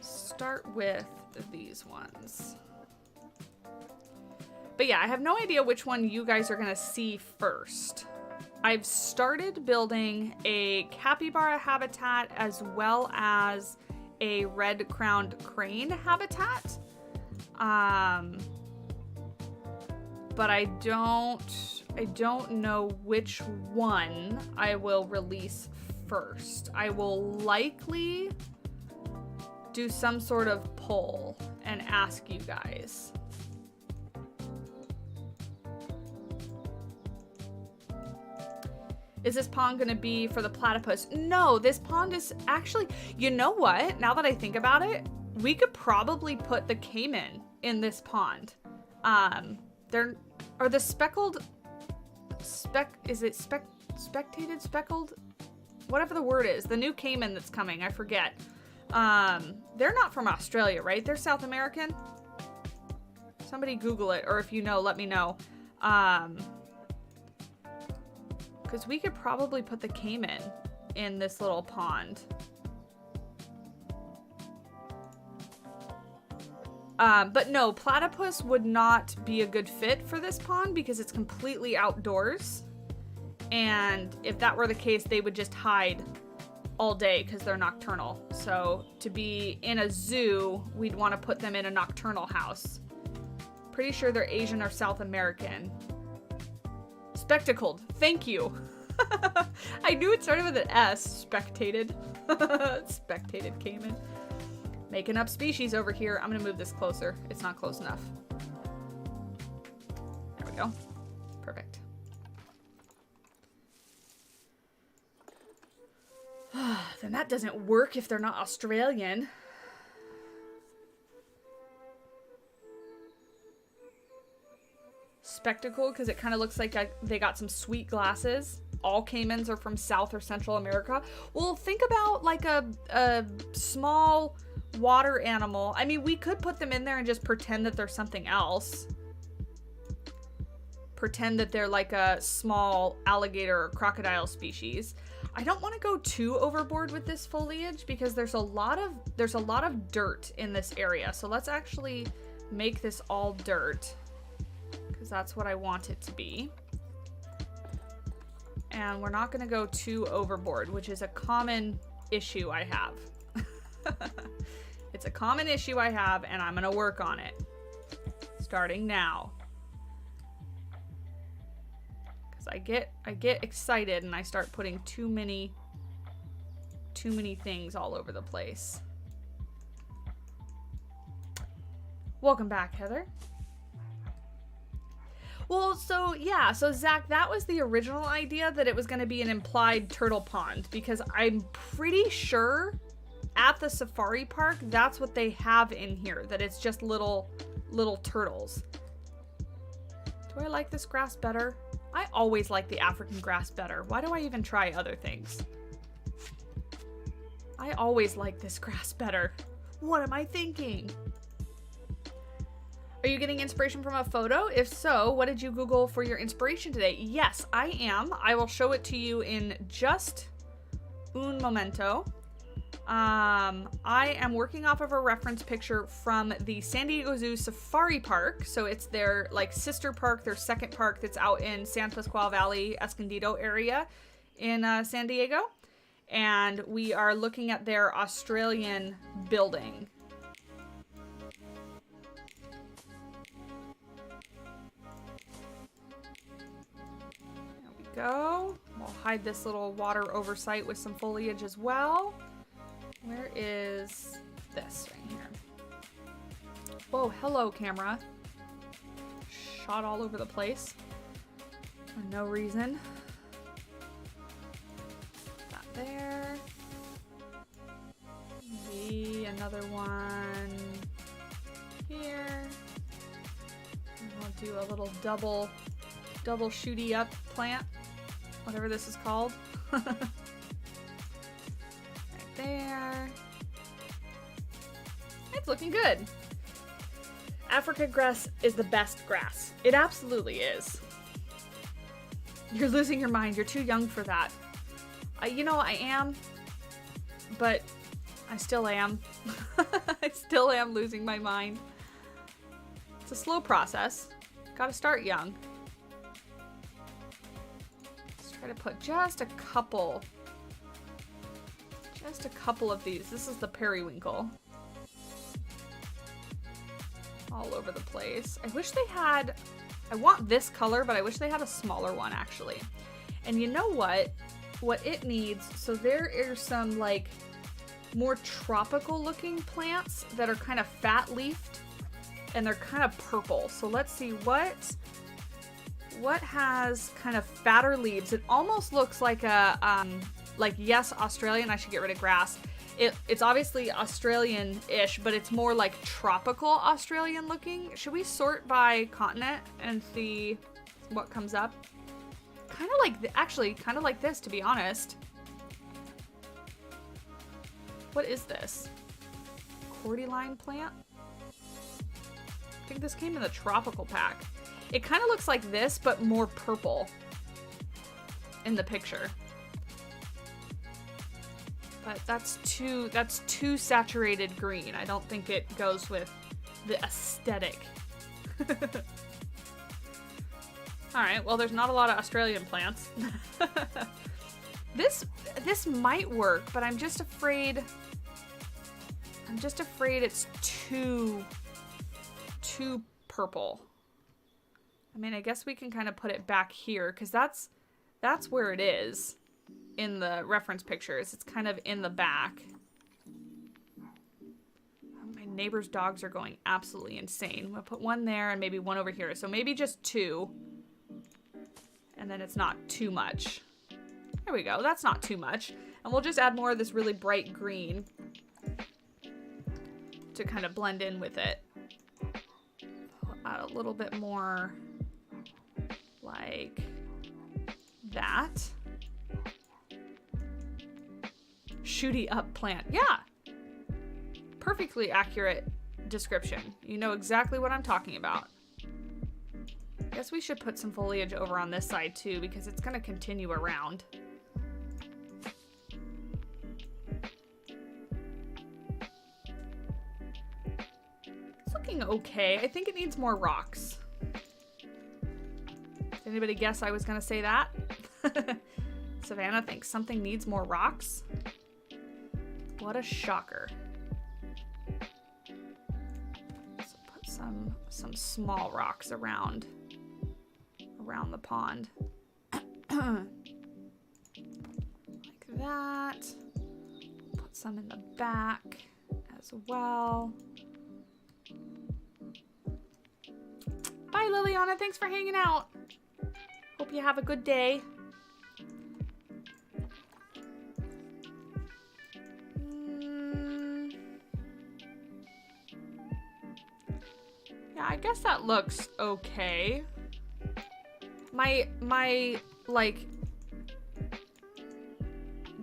Start with these ones. But yeah, I have no idea which one you guys are gonna see first. I've started building a capybara habitat as well as a red-crowned crane habitat. But I don't know which one I will release first. I will likely do some sort of poll and ask you guys. Is this pond going to be for the platypus? No, this pond is actually, you know what? Now that I think about it, we could probably put the caiman in this pond. They're, are the speckled, spectated, speckled? Whatever the word is, the new caiman that's coming, I forget. They're not from Australia, right? They're South American. Somebody Google it, or if you know, let me know. Because we could probably put the caiman in this little pond. But no, platypus would not be a good fit for this pond because it's completely outdoors. And if that were the case, they would just hide all day because they're nocturnal. So to be in a zoo, we'd want to put them in a nocturnal house. Pretty sure they're Asian or South American. Spectacled. Thank you. I knew it started with an S. Spectated. Spectated caiman. Making up species over here. I'm going to move this closer. It's not close enough. There we go. Perfect. Then that doesn't work if they're not Australian. Spectacle, because it kind of looks like they got some sweet glasses. All caimans are from South or Central America. Well, think about like a small water animal. I mean, we could put them in there and just pretend that they're something else. Pretend that they're like a small alligator or crocodile species. I don't want to go too overboard with this foliage because there's a lot of dirt in this area. So let's actually make this all dirt because that's what I want it to be. And we're not going to go too overboard, which is a common issue I have. It's a common issue I have, and I'm going to work on it. Starting now. Because I get excited and I start putting too many things all over the place. Welcome back, Heather. Well, so yeah, so Zach, that was the original idea, that it was going to be an implied turtle pond, because I'm pretty sure at the safari park, that's what they have in here, that it's just little turtles. Do I like this grass better? I always like the African grass better. Why do I even try other things? I always like this grass better. What am I thinking? Are you getting inspiration from a photo? If so, what did you Google for your inspiration today? Yes, I am. I will show it to you in just un momento. I am working off of a reference picture from the San Diego Zoo Safari Park. So it's their like sister park, their second park that's out in San Pasqual Valley, Escondido area in San Diego. And we are looking at their Australian building. Go. We'll hide this little water oversight with some foliage as well. Where is this right here? Whoa, hello camera. Shot all over the place for no reason. That there. Maybe another one here. And we'll do a little double shooty up plant. Whatever this is called. Right there. It's looking good. Africa grass is the best grass. It absolutely is. You're losing your mind. You're too young for that. You know, I am. But I still am. I still am losing my mind. It's a slow process. Gotta start young. Try to put just a couple of these. This is the periwinkle. All over the place. I wish they had, I want this color, but I wish they had a smaller one actually. And you know what it needs, so there are some like more tropical looking plants that are kind of fat leafed and they're kind of purple. So let's see, what What has kind of fatter leaves? It almost looks like a, like, yes, Australian. I should get rid of grass. It's obviously Australian-ish, but it's more like tropical Australian looking. Should we sort by continent and see what comes up? Kind of like, actually, kind of like this, to be honest. What is this? Cordyline plant? I think this came in the tropical pack. It kind of looks like this, but more purple in the picture. But that's too saturated green. I don't think it goes with the aesthetic. All right, well, there's not a lot of Australian plants. This might work, but I'm just afraid it's too purple. I mean, I guess we can kind of put it back here because that's where it is in the reference pictures. It's kind of in the back. Oh, my neighbor's dogs are going absolutely insane. I'm gonna put one there and maybe one over here. So maybe just two. And then it's not too much. There we go. That's not too much. And we'll just add more of this really bright green to kind of blend in with it. I'll add a little bit more like that. Shooty up plant. Yeah. Perfectly accurate description. You know exactly what I'm talking about. I guess we should put some foliage over on this side too because it's going to continue around. It's looking okay. I think it needs more rocks. Did anybody guess I was going to say that? Savannah thinks something needs more rocks. What a shocker. So put some small rocks around the pond. Like that. Put some in the back as well. Bye, Liliana. Thanks for hanging out. Hope you have a good day. Yeah, I guess that looks okay. My like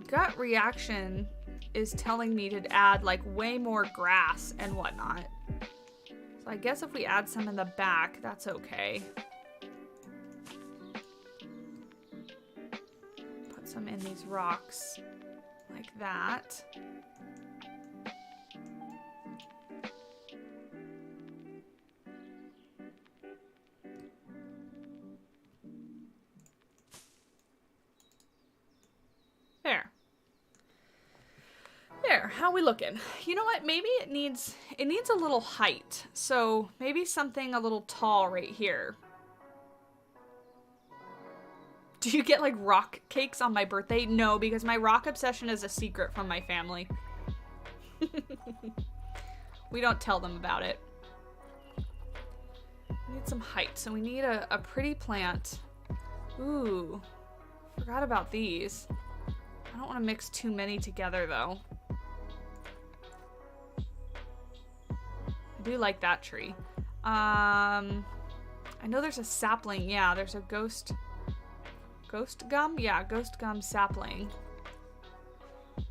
gut reaction is telling me to add like way more grass and whatnot. So I guess if we add some in the back, that's okay. Put some in these rocks like that. There, how we looking? You know what? Maybe it needs a little height. So maybe something a little tall right here. Do you get like rock cakes on my birthday? No, because my rock obsession is a secret from my family. We don't tell them about it. We need some height. So we need a pretty plant. Ooh, forgot about these. I don't want to mix too many together though. I do like that tree. I know there's a sapling. Yeah, there's a ghost gum? Yeah, ghost gum sapling.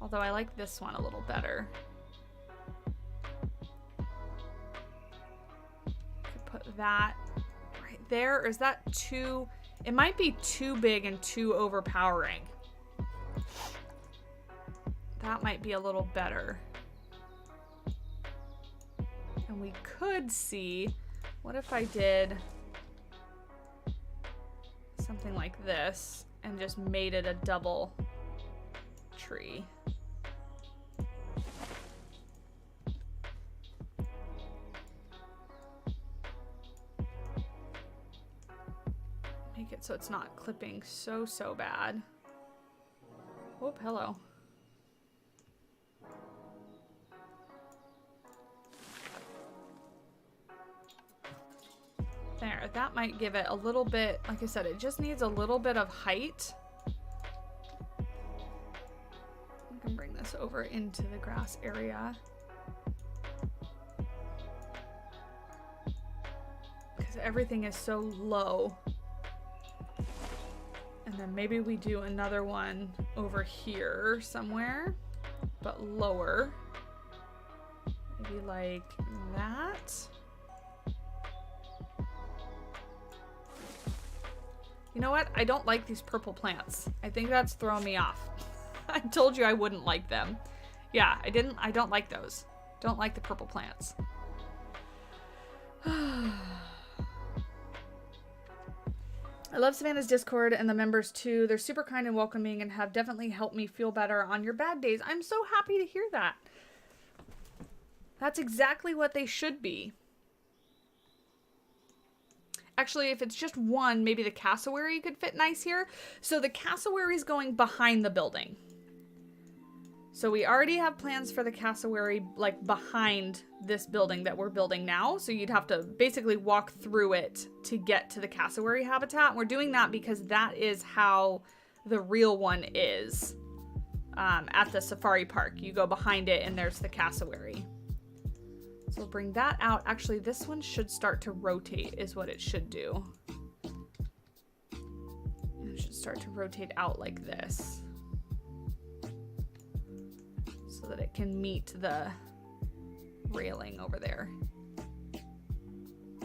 Although I like this one a little better. Could put that right there. Or is that too... It might be too big and too overpowering. That might be a little better. And we could see, what if I did something like this and just made it a double tree? Make it so it's not clipping so bad. Whoop, hello. that might give it a little bit, like I said, it just needs a little bit of height. I can bring this over into the grass area. Because everything is so low. And then maybe we do another one over here somewhere, but lower. Maybe like that. You know what? I don't like these purple plants. I think that's throwing me off. I told you I wouldn't like them. Yeah, I don't like those. Don't like the purple plants. I love Savannah's Discord and the members too. They're super kind and welcoming and have definitely helped me feel better on your bad days. I'm so happy to hear that. That's exactly what they should be. Actually, if it's just one, maybe the cassowary could fit nice here. So the cassowary is going behind the building. So we already have plans for the cassowary like behind this building that we're building now. So you'd have to basically walk through it to get to the cassowary habitat. We're doing that because that is how the real one is at the safari park. You go behind it and there's the cassowary. So we'll bring that out. Actually, this one should start to rotate is what it should do. It should start to rotate out like this. So that it can meet the railing over there. There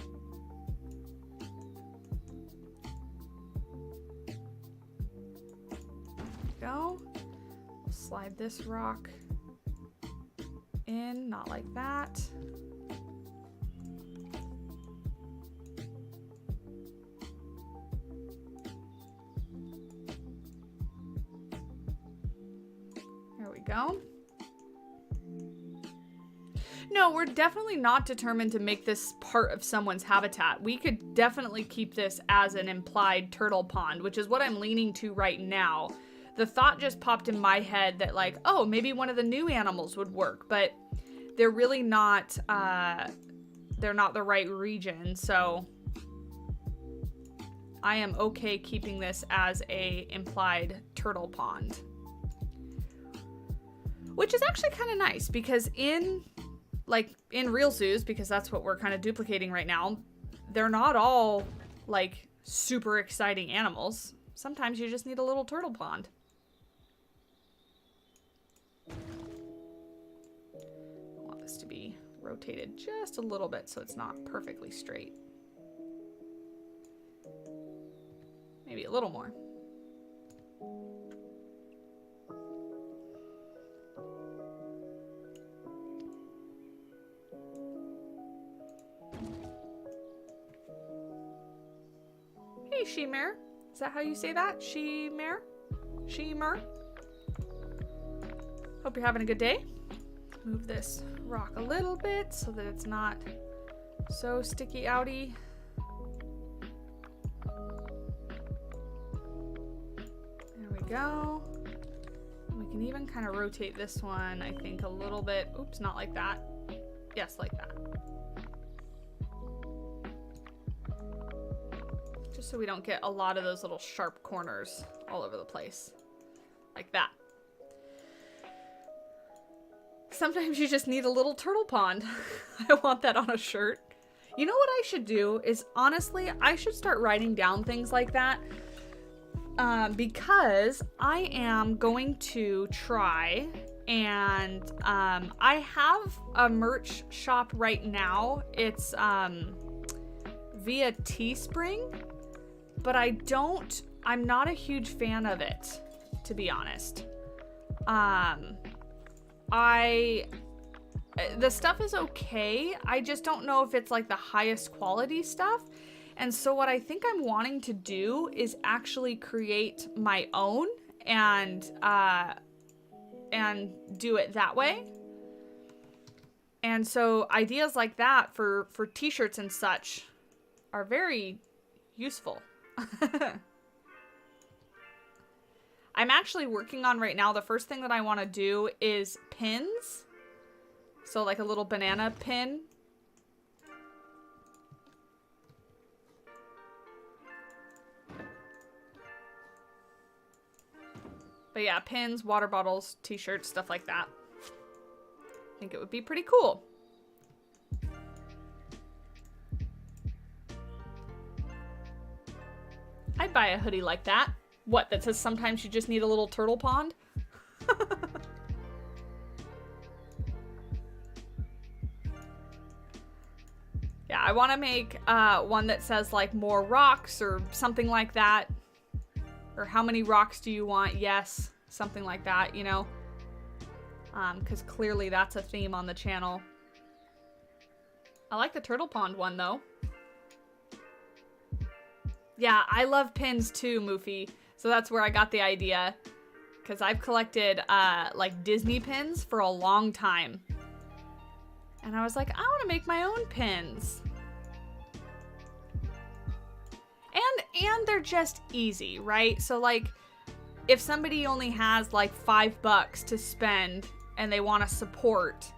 we go. We'll slide this rock in, not like that. There we go. No, we're definitely not determined to make this part of someone's habitat. We could definitely keep this as an implied turtle pond, which is what I'm leaning to right now. The thought just popped in my head that like, oh, maybe one of the new animals would work, but they're really not, they're not the right region. So I am okay keeping this as a implied turtle pond, which is actually kind of nice because in real zoos, because that's what we're kind of duplicating right now, they're not all like super exciting animals. Sometimes you just need a little turtle pond. I want this to be rotated just a little bit so it's not perfectly straight. Maybe a little more. Hey, Shemare. Is that how you say that? Shemare? Shemer? Hope you're having a good day. Move this rock a little bit so that it's not so sticky outy. There we go. We can even kind of rotate this one, I think, a little bit. Oops, not like that. Yes, like that. Just so we don't get a lot of those little sharp corners all over the place. Like that. Sometimes you just need a little turtle pond. I want that on a shirt. You know what I should do is, honestly, I should start writing down things like that. Because I am going to try and I have a merch shop right now. It's via Teespring. But I'm not a huge fan of it, to be honest. The stuff is okay. I just don't know if it's like the highest quality stuff. And so what I think I'm wanting to do is actually create my own and do it that way. And so ideas like that for t-shirts and such are very useful. I'm actually working on right now, the first thing that I want to do is pins. So like a little banana pin. But yeah, pins, water bottles, t-shirts, stuff like that. I think it would be pretty cool. I'd buy a hoodie like that. What, that says sometimes you just need a little turtle pond? Yeah, I want to make one that says like more rocks or something like that. Or how many rocks do you want? Yes, something like that, you know? Because clearly that's a theme on the channel. I like the turtle pond one though. Yeah, I love pins too, Moofy. So that's where I got the idea. Because I've collected like Disney pins for a long time. And I was like, I want to make my own pins. And they're just easy, right? So like, if somebody only has like $5 to spend and they want to support,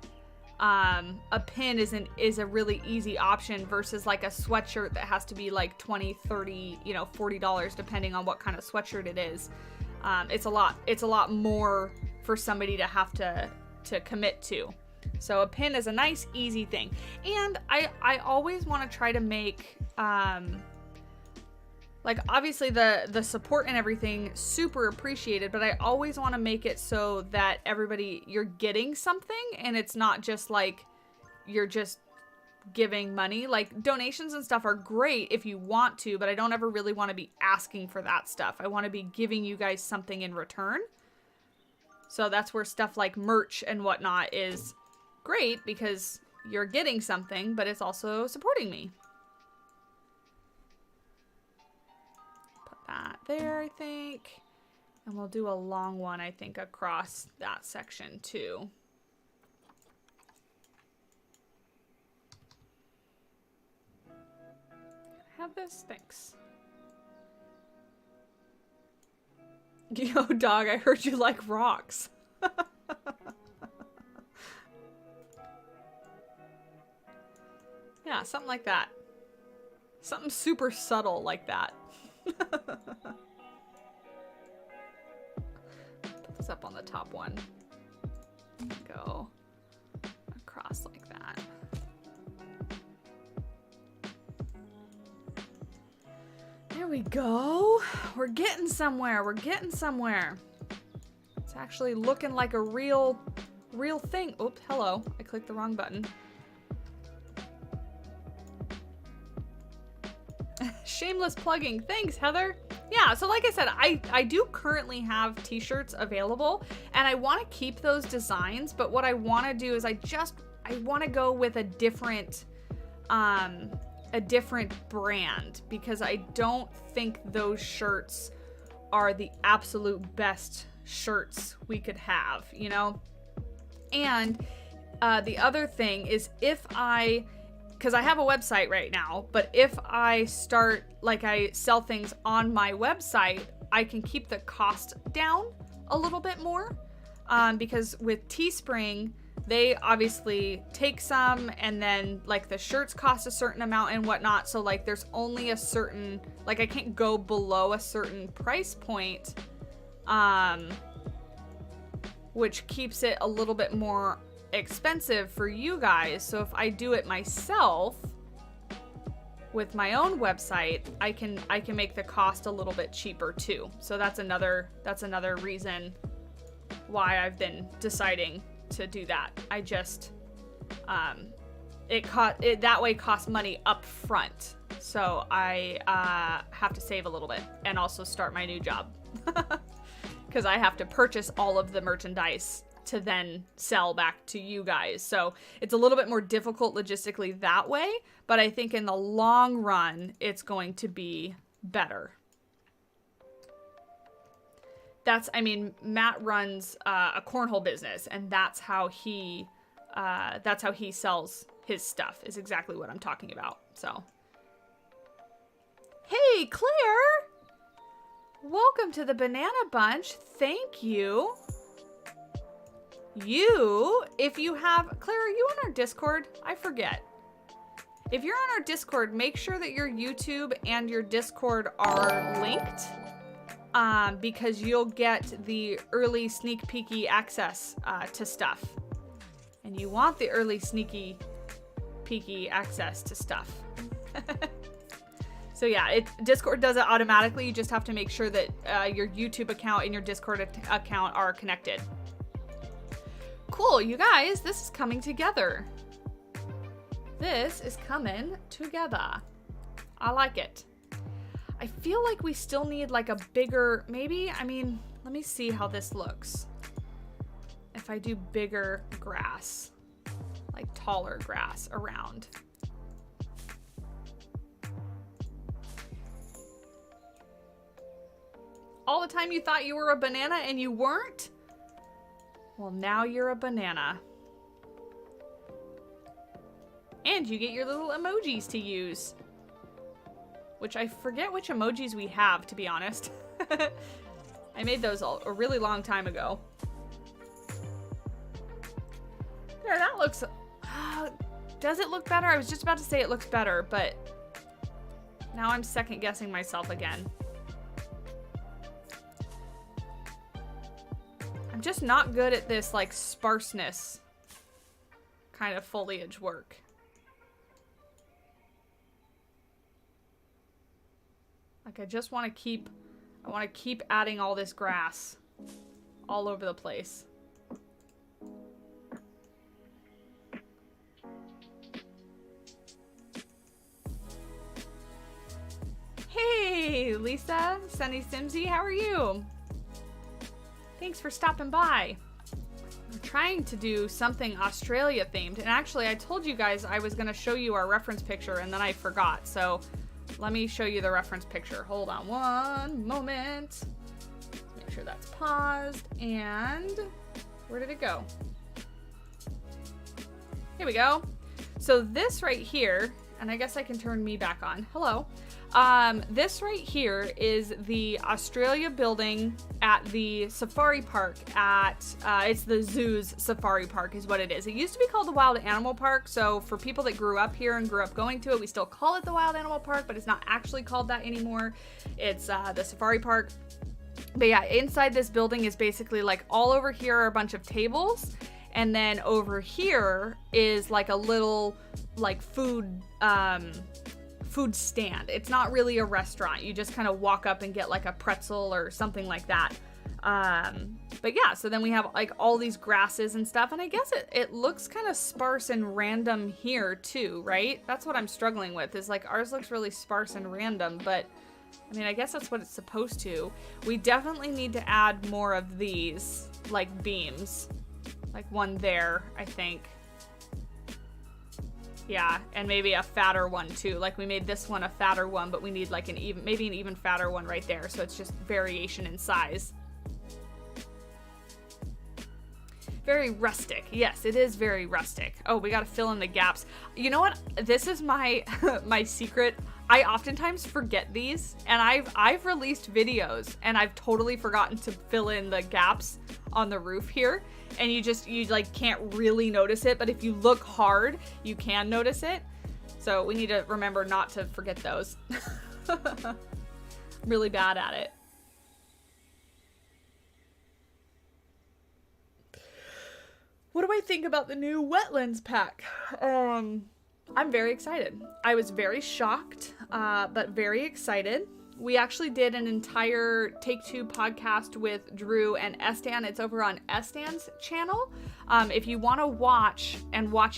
a pin is a really easy option versus like a sweatshirt that has to be like $20, $30, you know, $40 depending on what kind of sweatshirt it is. It's a lot more for somebody to have to commit to. So a pin is a nice, easy thing. And I always want to try to make, like, obviously the support and everything, super appreciated, but I always want to make it so that you're getting something and it's not just like you're just giving money. Like, donations and stuff are great if you want to, but I don't ever really want to be asking for that stuff. I want to be giving you guys something in return. So that's where stuff like merch and whatnot is great because you're getting something, but it's also supporting me. Put that there, I think. And we'll do a long one, I think, across that section too. Have this? Thanks. Yo, dog, I heard you like rocks. Yeah, something like that. Something super subtle like that. Put this up on the top one. Go across like that. There we go. We're getting somewhere. We're getting somewhere. It's actually looking like a real thing. Oops, hello. I clicked the wrong button. Shameless plugging. Thanks, Heather. Yeah, so like I said, I do currently have t-shirts available and I want to keep those designs, but what I want to do is I want to go with a different brand because I don't think those shirts are the absolute best shirts we could have, you know? And the other thing is because I have a website right now, but if I start, like I sell things on my website, I can keep the cost down a little bit more. Because with Teespring, they obviously take some and then like the shirts cost a certain amount and whatnot. So like there's only a certain, like I can't go below a certain price point, which keeps it a little bit more expensive for you guys. So if I do it myself with my own website, I can make the cost a little bit cheaper too. So that's another reason why I've been deciding to do that. I just it that way costs money up front. So I have to save a little bit and also start my new job because I have to purchase all of the merchandise to then sell back to you guys. So it's a little bit more difficult logistically that way, but I think in the long run, it's going to be better. Matt runs a cornhole business and that's how he sells his stuff is exactly what I'm talking about. So, hey, Claire, welcome to the Banana Bunch. Thank you. If you have, Claire, are you on our Discord? I forget. If you're on our Discord, make sure that your YouTube and your Discord are linked. because you'll get the early sneak peeky access to stuff. And you want the early sneaky peeky access to stuff. So yeah, Discord does it automatically. You just have to make sure that your YouTube account and your Discord account are connected. Cool, you guys, this is coming together. This is coming together. I like it. I feel like we still need like a bigger, maybe, I mean, let me see how this looks. If I do bigger grass, like taller grass around. All the time you thought you were a banana and you weren't? Well, now you're a banana. And you get your little emojis to use. Which I forget which emojis we have, to be honest. I made those a really long time ago. There, that looks... does it look better? I was just about to say it looks better, but... now I'm second guessing myself again. I'm just not good at this, like, sparseness kind of foliage work. Like, I just want to keep... I want to keep adding all this grass all over the place. Hey, Lisa, Sunny Simsy, how are you? Thanks for stopping by. We're trying to do something Australia themed, and actually I told you guys I was going to show you our reference picture and then I forgot, so let me show you the reference picture. Hold on one moment. Let's make sure that's paused, and where did it go? Here we go. So this right here, and I guess I can turn me back on. Hello. This right here is the Australia building at the safari park at, it's the zoo's safari park is what it is. It used to be called the Wild Animal Park, so for people that grew up here and grew up going to it, we still call it the Wild Animal Park, but it's not actually called that anymore. It's the safari park. But yeah, inside this building is basically like all over here are a bunch of tables, and then over here is like a little like food stand. It's not really a restaurant. You just kind of walk up and get like a pretzel or something like that. But yeah, so then we have like all these grasses and stuff, and I guess it looks kind of sparse and random here too, right? That's what I'm struggling with, is like ours looks really sparse and random, but I mean, I guess that's what it's supposed to. We definitely need to add more of these like beams, like one there, I think. Yeah, and maybe a fatter one too. Like we made this one a fatter one, but we need like maybe an even fatter one right there. So it's just variation in size. Very rustic. Yes, it is very rustic. Oh, we got to fill in the gaps. You know what? This is my my secret. I oftentimes forget these, and I've released videos and I've totally forgotten to fill in the gaps on the roof here. And you like can't really notice it, but if you look hard, you can notice it. So we need to remember not to forget those. Really bad at it. What do I think about the new Wetlands pack? I'm very excited. I was very shocked, but very excited. We actually did an entire Take Two podcast with Drew and Estan. It's over on Estan's channel. If you want to watch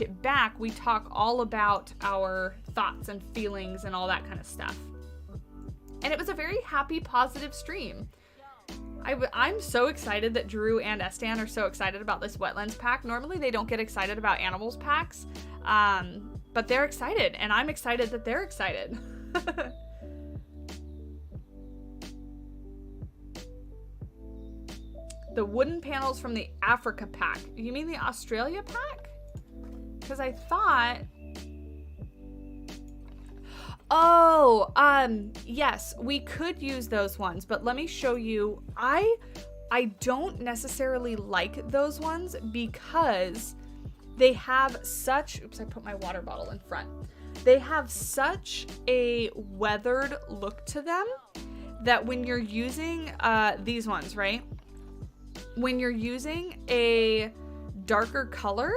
it back, we talk all about our thoughts and feelings and all that kind of stuff. And it was a very happy, positive stream. I'm so excited that Drew and Estan are so excited about this Wetlands pack. Normally they don't get excited about animals packs, but they're excited, and I'm excited that they're excited. The wooden panels from the Africa pack. You mean the Australia pack? Because I thought... Oh, yes, we could use those ones, but let me show you. I don't necessarily like those ones because they have such... Oops, I put my water bottle in front. They have such a weathered look to them that when you're using these ones, right? When you're using a darker color,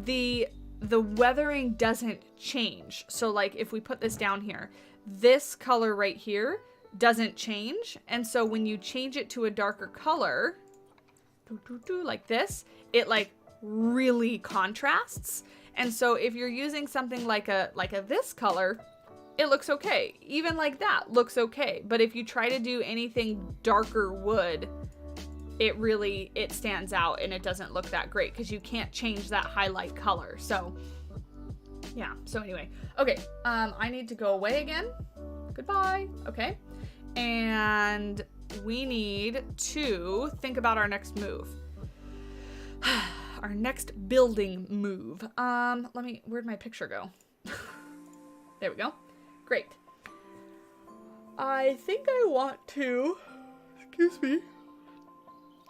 the weathering doesn't change. So like if we put this down here, this color right here doesn't change. And so when you change it to a darker color, like this, it like really contrasts. And so if you're using something like a this color, it looks okay. Even like that looks okay. But if you try to do anything darker wood, it stands out and it doesn't look that great because you can't change that highlight color. So yeah, so anyway, okay, I need to go away again. Goodbye. Okay, and we need to think about our next move. Our next building move. Where'd my picture go? There we go. Great. I think I want to, excuse me.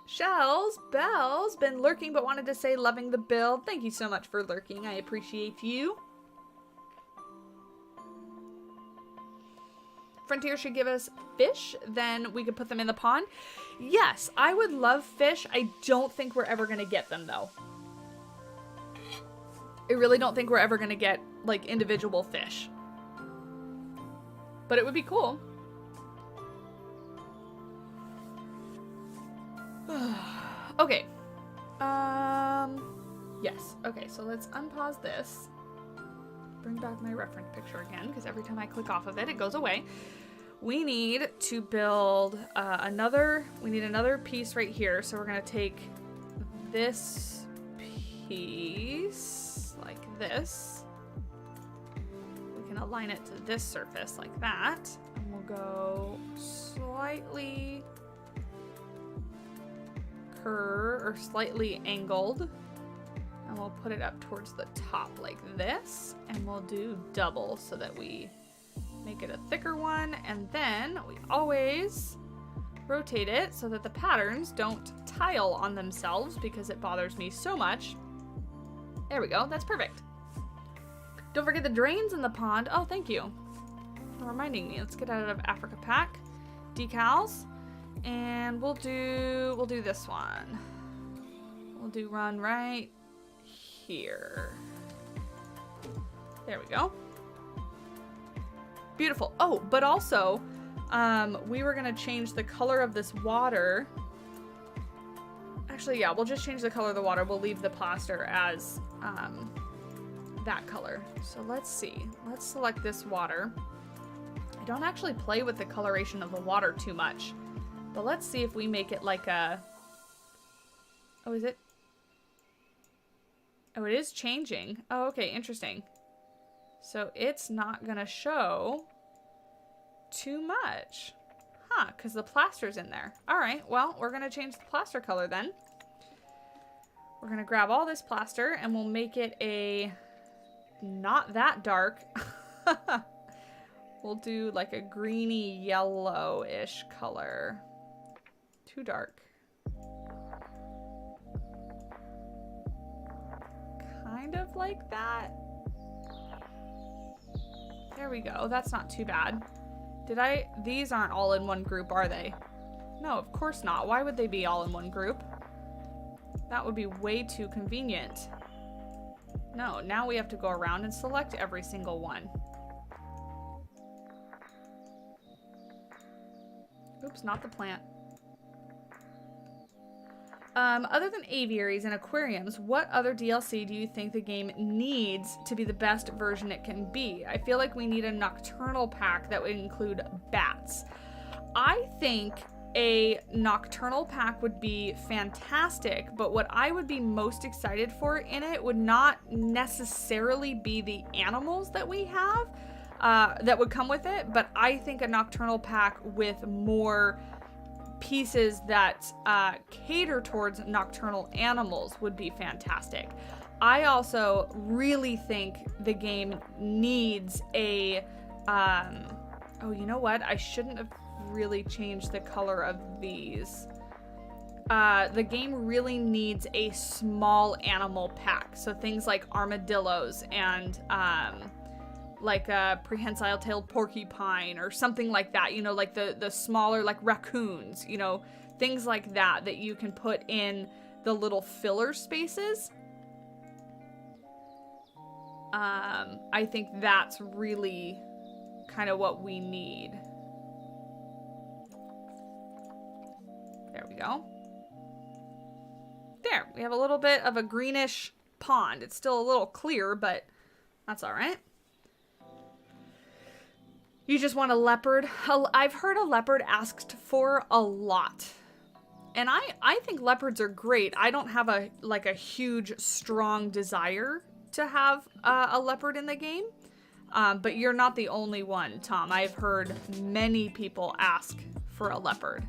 Shells, Bell's been lurking but wanted to say loving the build. Thank you so much for lurking. I appreciate you. Frontier should give us fish, then we could put them in the pond. Yes, I would love fish. I don't think we're ever going to get them, though. I really don't think we're ever going to get, like, individual fish. But it would be cool. Okay. Yes. Okay, so let's unpause this. Bring back my reference picture again, because every time I click off of it, it goes away. We need to build another piece right here. So we're going to take this piece like this. We can align it to this surface like that. And we'll go slightly or slightly angled. And we'll put it up towards the top like this. And we'll do double so that we make it a thicker one. And then we always rotate it so that the patterns don't tile on themselves because it bothers me so much. There we go. That's perfect. Don't forget the drains in the pond. Oh, thank you for reminding me. Let's get out of Africa Pack. Decals. And we'll do this one. We'll do run right here. There we go. Beautiful. Oh, but also, we were gonna change the color of this water. Actually, yeah, we'll just change the color of the water. We'll leave the plaster as that color. So let's see. Let's select this water. I don't actually play with the coloration of the water too much. But let's see if we make it like a... Oh, is it? Oh, it is changing. Oh, okay, interesting. So it's not gonna show too much. Huh, because the plaster's in there. All right, well, we're gonna change the plaster color then. We're gonna grab all this plaster and we'll make it a... not that dark. We'll do like a greeny yellow-ish color. Too dark. Kind of like that. There we go. That's not too bad. These aren't all in one group, are they? No, of course not. Why would they be all in one group? That would be way too convenient. No, now we have to go around and select every single one. Oops, not the plant. Other than aviaries and aquariums, what other DLC do you think the game needs to be the best version it can be? I feel like we need a nocturnal pack that would include bats. I think a nocturnal pack would be fantastic, but what I would be most excited for in it would not necessarily be the animals that we have that would come with it, but I think a nocturnal pack with more pieces that cater towards nocturnal animals would be fantastic. I also really think the game needs a oh, you know what? I shouldn't have really changed the color of these. The game really needs a small animal pack. So things like armadillos and like a prehensile-tailed porcupine or something like that, you know, like the smaller, like raccoons, you know, things like that you can put in the little filler spaces. I think that's really kind of what we need. There we go. There, we have a little bit of a greenish pond. It's still a little clear, but that's all right. You just want a leopard? I've heard a leopard asked for a lot. And I think leopards are great. I don't have a huge, strong desire to have a leopard in the game. But you're not the only one, Tom. I've heard many people ask for a leopard.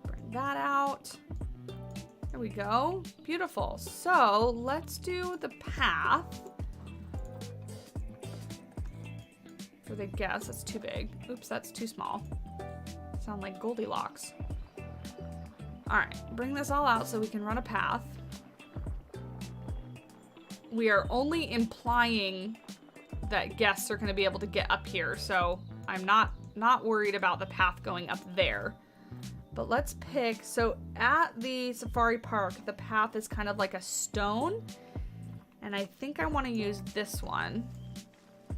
Bring that out. There we go. Beautiful. So let's do the path for the guest. That's too big. Oops, that's too small. Sound like Goldilocks. All right, bring this all out so we can run a path. We are only implying that guests are going to be able to get up here, so I'm not worried about the path going up there. But let's pick, so at the safari park, the path is kind of like a stone. And I think I want to use this one.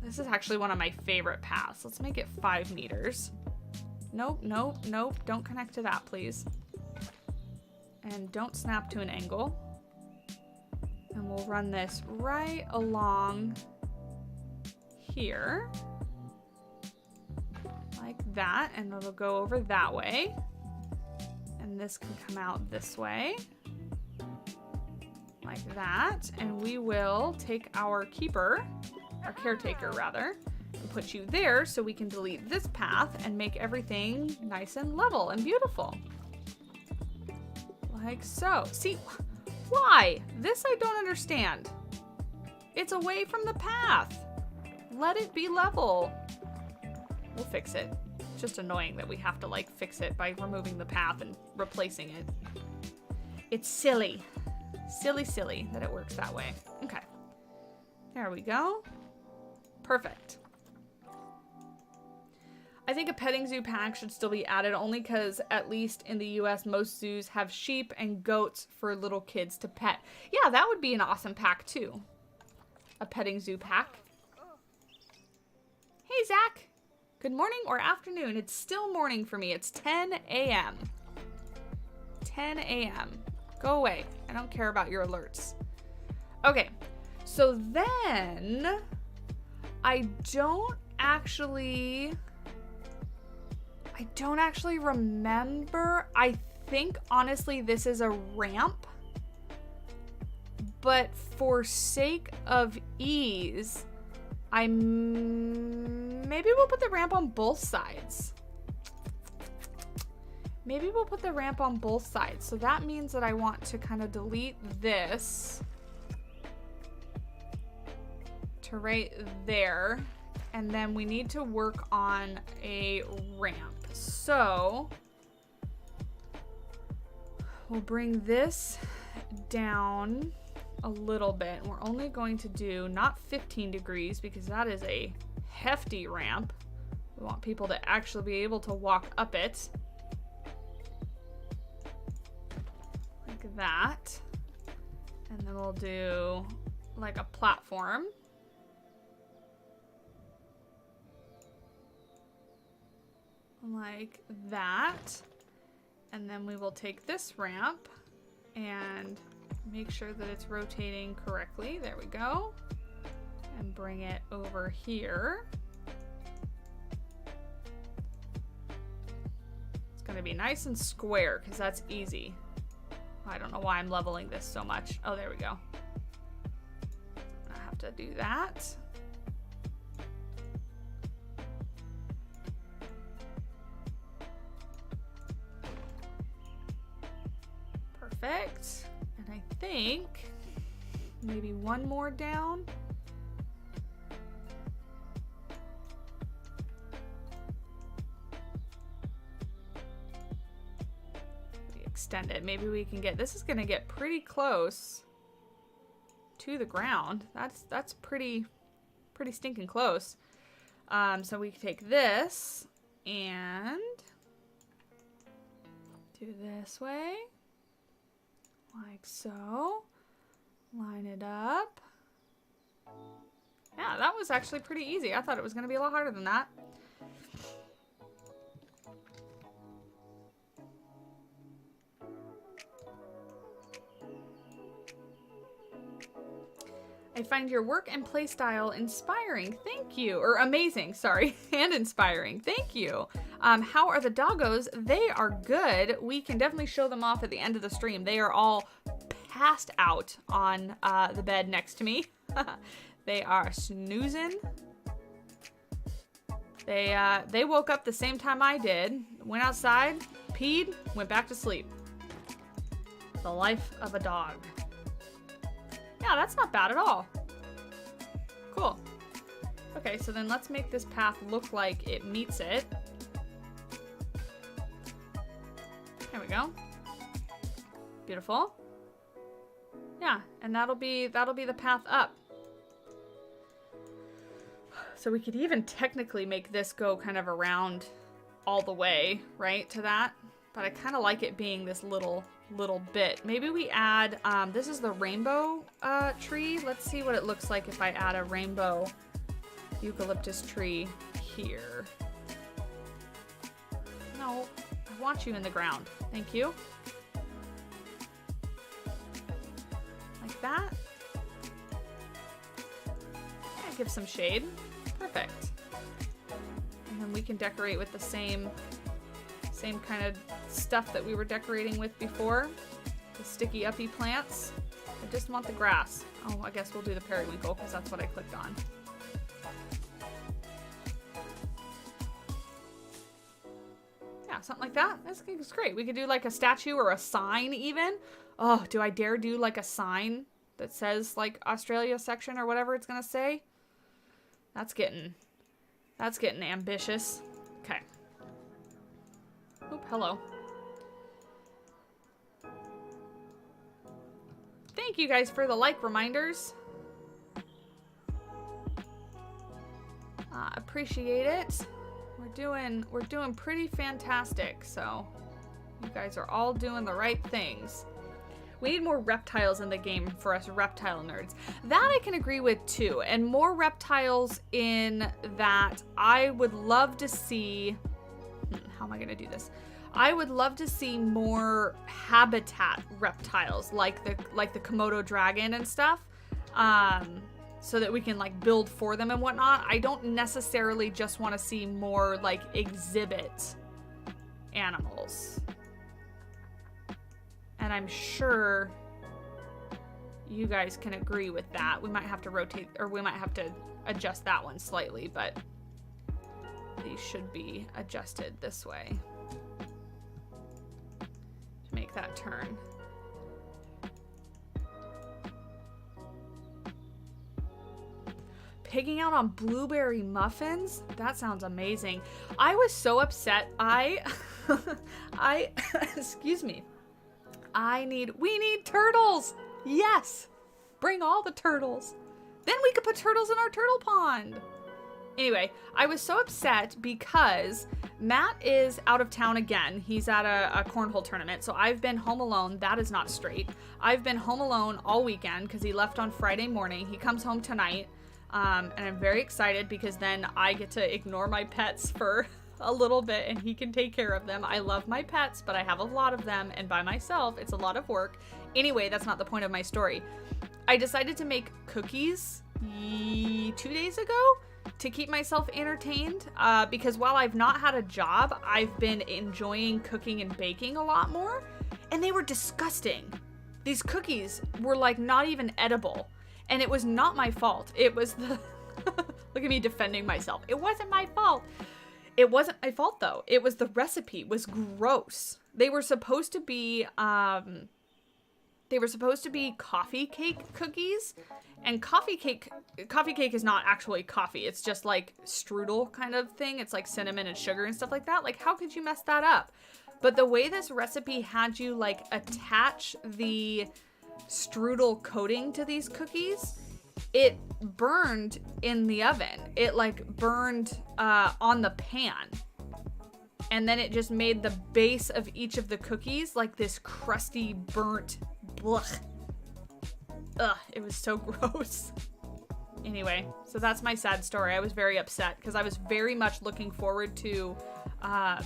This is actually one of my favorite paths. Let's make it 5 meters. Nope, nope, nope. Don't connect to that, please. And don't snap to an angle. And we'll run this right along here. Like that. And it'll go over that way. And this can come out this way, like that. And we will take our keeper, our caretaker rather, and put you there so we can delete this path and make everything nice and level and beautiful. Like so. See, why? This I don't understand. It's away from the path. Let it be level. We'll fix it. It's just annoying that we have to like fix it by removing the path and replacing it. It's silly. Silly that it works that way. Okay. There we go. Perfect. I think a petting zoo pack should still be added only because at least in the US most zoos have sheep and goats for little kids to pet. Yeah, that would be an awesome pack too. A petting zoo pack. Hey Zach. Good morning or afternoon. It's still morning for me. It's 10 a.m. 10 a.m. Go away. I don't care about your alerts. Okay. So then I don't actually remember. I think honestly this is a ramp. But for sake of ease, maybe we'll put the ramp on both sides. Maybe we'll put the ramp on both sides. So that means that I want to kind of delete this to right there. And then we need to work on a ramp. So we'll bring this down a little bit. We're only going to do not 15 degrees because that is a hefty ramp. We want people to actually be able to walk up it. Like that. And then we'll do like a platform. Like that. And then we will take this ramp and make sure that it's rotating correctly. There we go. And bring it over here. It's going to be nice and square because that's easy. I don't know why I'm leveling this so much. Oh, there we go. I have to do that. Perfect. And I think maybe one more down. extend it. Maybe we can get, this is gonna get pretty close to the ground. That's pretty stinking close. So we can take this and do this way, like so. Line it up. Yeah, that was actually pretty easy. I thought it was gonna be a lot harder than that. I find your work and play style inspiring. Thank you. Or amazing, sorry. And inspiring. Thank you. How are the doggos? They are good. We can definitely show them off at the end of the stream. They are all passed out on the bed next to me. They are snoozing. They woke up the same time I did. Went outside, peed, went back to sleep. The life of a dog. Yeah, that's not bad at all. Cool. Okay, so then let's make this path look like it meets it. There we go. Beautiful. Yeah, and that'll be the path up. So we could even technically make this go kind of around all the way, right, to that. But I kind of like it being this little bit. Maybe we add, this is the rainbow tree. Let's see what it looks like if I add a rainbow eucalyptus tree here. No, I want you in the ground. Thank you. Like that. Yeah, give some shade. Perfect. And then we can decorate with the same kind of stuff that we were decorating with before. The sticky uppy plants. I just want the grass. Oh, I guess we'll do the periwinkle because that's what I clicked on. Yeah, something like that. That's great. We could do like a statue or a sign even. Oh, do I dare do like a sign that says like Australia section or whatever it's gonna say? That's getting ambitious. Okay. Oop, hello. Thank you guys for the like reminders. Appreciate it. We're doing pretty fantastic, so you guys are all doing the right things. We need more reptiles in the game for us reptile nerds. That I can agree with too, and more reptiles in that I would love to see. How am I gonna do this? I would love to see more habitat reptiles like the Komodo dragon and stuff, so that we can like build for them and whatnot. I don't necessarily just want to see more like exhibit animals. And I'm sure you guys can agree with that. We might have to rotate, or we might have to adjust that one slightly, but these should be adjusted this way to make that turn. Pigging out on blueberry muffins? That sounds amazing. I was so upset. Excuse me. We need turtles. Yes. Bring all the turtles. Then we could put turtles in our turtle pond. Anyway, I was so upset because Matt is out of town again. He's at a cornhole tournament, so I've been home alone. That is not straight. I've been home alone all weekend because he left on Friday morning. He comes home tonight, and I'm very excited because then I get to ignore my pets for a little bit and he can take care of them. I love my pets, but I have a lot of them, and by myself, it's a lot of work. Anyway, that's not the point of my story. I decided to make cookies 2 days ago to keep myself entertained, because while I've not had a job, I've been enjoying cooking and baking a lot more, and they were disgusting. These cookies were like not even edible, and it was not my fault. It was the look at me defending myself. It wasn't my fault. It wasn't my fault though. It was the recipe was gross. They were supposed to be They were supposed to be coffee cake cookies, and coffee cake is not actually coffee. It's just like strudel kind of thing. It's like cinnamon and sugar and stuff like that. Like, how could you mess that up? But the way this recipe had you like attach the strudel coating to these cookies, it burned in the oven. It like burned on the pan. And then it just made the base of each of the cookies like this crusty, burnt, blech. Ugh, it was so gross. Anyway, so that's my sad story. I was very upset because I was very much looking forward to, I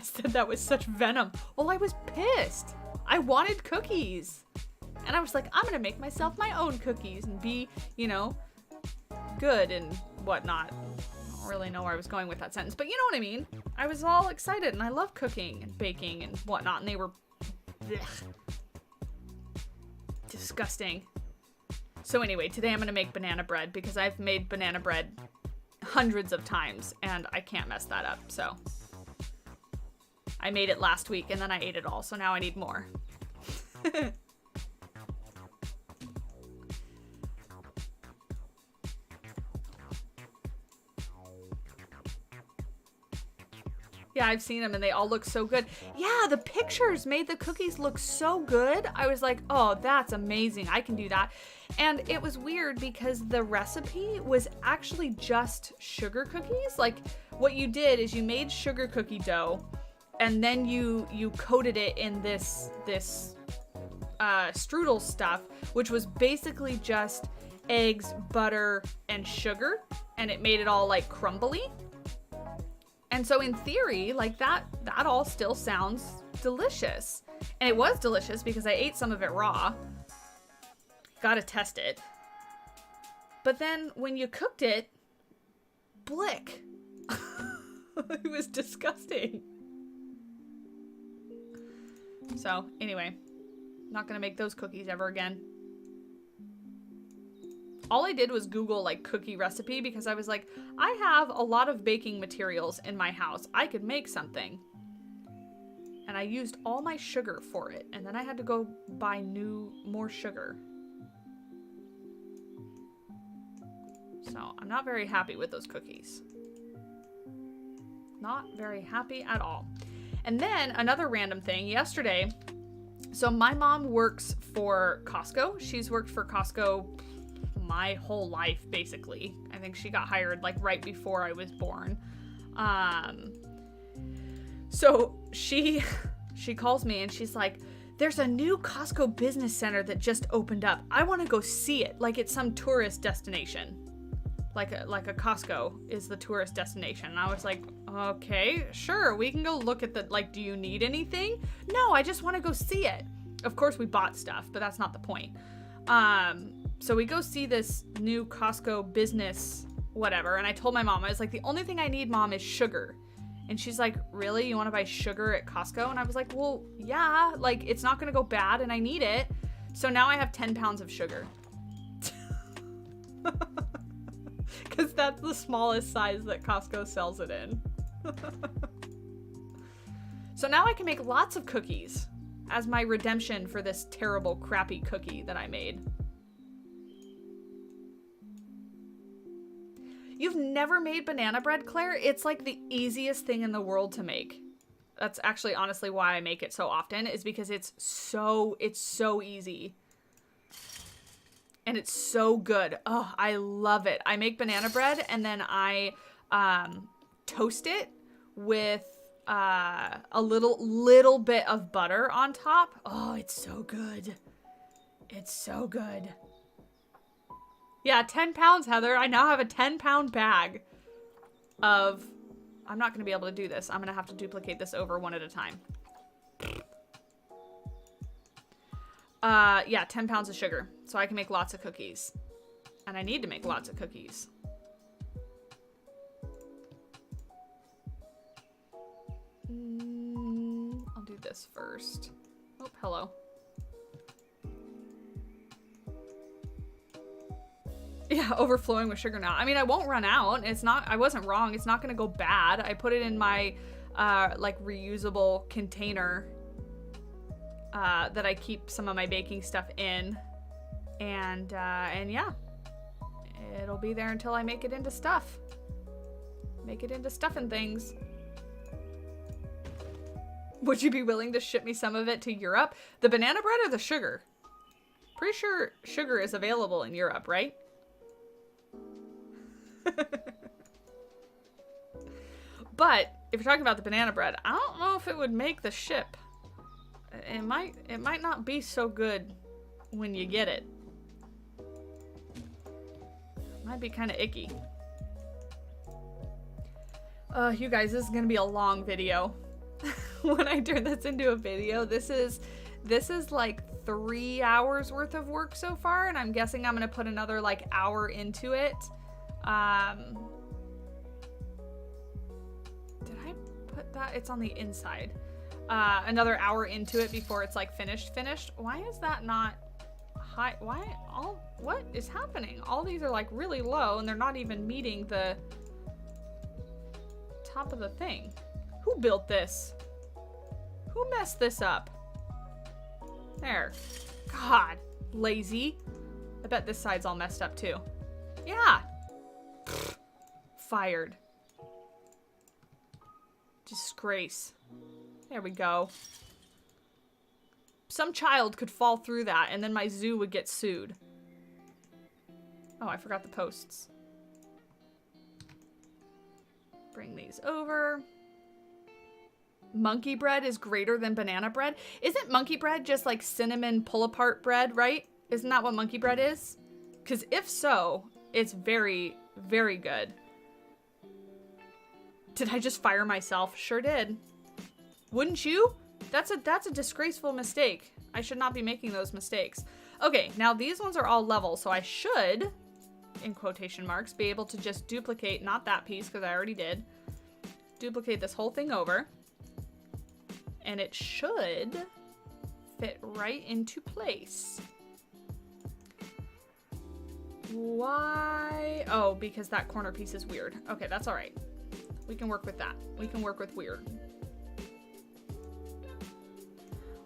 said that with such venom. Well, I was pissed. I wanted cookies. And I was like, I'm gonna make myself my own cookies and be, you know, good and whatnot. I don't really know where I was going with that sentence, but you know what I mean. I was all excited and I love cooking and baking and whatnot, and they were blech, disgusting. So anyway, today I'm gonna make banana bread because I've made banana bread hundreds of times and I can't mess that up. So I made it last week and then I ate it all, so now I need more. Yeah, I've seen them and they all look so good. Yeah, the pictures made the cookies look so good. I was like, oh, that's amazing. I can do that. And it was weird because the recipe was actually just sugar cookies. Like, what you did is you made sugar cookie dough and then you coated it in this strudel stuff, which was basically just eggs, butter, and sugar. And it made it all like crumbly. And so in theory, like that all still sounds delicious. And it was delicious because I ate some of it raw. Gotta test it. But then when you cooked it, blick. It was disgusting. So anyway, not gonna make those cookies ever again. All I did was Google like cookie recipe because I was like, I have a lot of baking materials in my house. I could make something. And I used all my sugar for it. And then I had to go buy more sugar. So I'm not very happy with those cookies. Not very happy at all. And then another random thing yesterday. So my mom works for Costco. She's worked for Costco my whole life, basically. I think she got hired like right before I was born. So she calls me and she's like, there's a new Costco business center that just opened up. I want to go see it. Like it's some tourist destination. Like a Costco is the tourist destination. And I was like, okay, sure. We can go look at the, like, do you need anything? No, I just want to go see it. Of course we bought stuff, but that's not the point. So we go see this new Costco business, whatever. And I told my mom, I was like, the only thing I need, Mom, is sugar. And she's like, really? You want to buy sugar at Costco? And I was like, well, yeah, like it's not going to go bad and I need it. So now I have 10 pounds of sugar. Because that's the smallest size that Costco sells it in. So now I can make lots of cookies as my redemption for this terrible, crappy cookie that I made. You've never made banana bread, Claire? It's like the easiest thing in the world to make. That's actually honestly why I make it so often, is because it's so easy. And it's so good. Oh, I love it. I make banana bread and then I toast it with a little bit of butter on top. Oh, it's so good. It's so good. Yeah, 10 pounds, Heather. I now have a 10-pound bag of... I'm not going to be able to do this. I'm going to have to duplicate this over one at a time. Yeah, 10 pounds of sugar. So I can make lots of cookies. And I need to make lots of cookies. I'll do this first. Oh, hello. Yeah, overflowing with sugar now. I mean, I won't run out. It's not, I wasn't wrong. It's not going to go bad. I put it in my, like, reusable container, that I keep some of my baking stuff in. And yeah, it'll be there until I make it into stuff. Make it into stuff and things. Would you be willing to ship me some of it to Europe? The banana bread or the sugar? Pretty sure sugar is available in Europe, right? But if you're talking about the banana bread, I don't know if it would make the ship. It might not be so good when you get it. Might be kind of icky. You guys, this is gonna be a long video. When I turn this into a video, this is like 3 hours worth of work so far, and I'm guessing I'm gonna put another like hour into it. Did I put that? It's on the inside. Another hour into it before it's like finished. Why is that not high? What is happening? All these are like really low and they're not even meeting the top of the thing. Who built this? Who messed this up? There. God, lazy. I bet this side's all messed up too. Yeah. Pfft. Fired. Disgrace. There we go. Some child could fall through that and then my zoo would get sued. Oh, I forgot the posts. Bring these over. Monkey bread is greater than banana bread. Isn't monkey bread just like cinnamon pull-apart bread, right? Isn't that what monkey bread is? Because if so, it's very, very good. Did I just fire myself? Sure did. Wouldn't you? That's a disgraceful mistake. I should not be making those mistakes. Okay, now these ones are all level, so I should, in quotation marks, be able to just duplicate, not that piece, because I already did. Duplicate this whole thing over. And it should fit right into place. Why? Oh, because that corner piece is weird. Okay, that's all right. We can work with that. We can work with weird.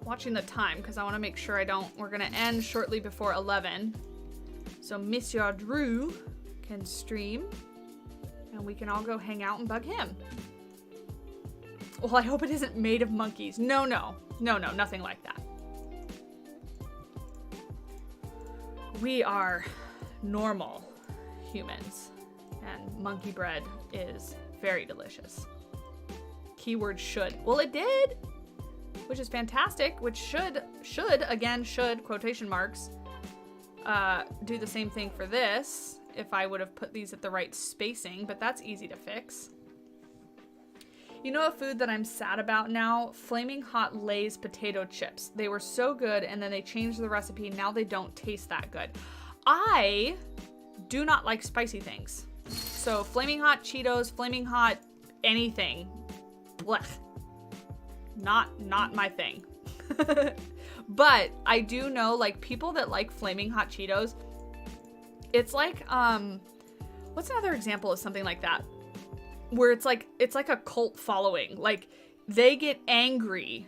Watching the time, because I want to make sure I don't... We're going to end shortly before 11. So Monsieur Drew can stream. And we can all go hang out and bug him. Well, I hope it isn't made of monkeys. No, nothing like that. We are normal humans, and monkey bread is very delicious. Keyword should. Well, it did, which is fantastic, which should, quotation marks, do the same thing for this if I would have put these at the right spacing, but that's easy to fix. You know a food that I'm sad about now? Flaming Hot Lay's potato chips. They were so good and then they changed the recipe. Now they don't taste that good. I do not like spicy things. So Flaming Hot Cheetos, Flaming Hot anything. Blech. Not my thing. But I do know like people that like Flaming Hot Cheetos. It's like, what's another example of something like that? Where it's like a cult following. Like, they get angry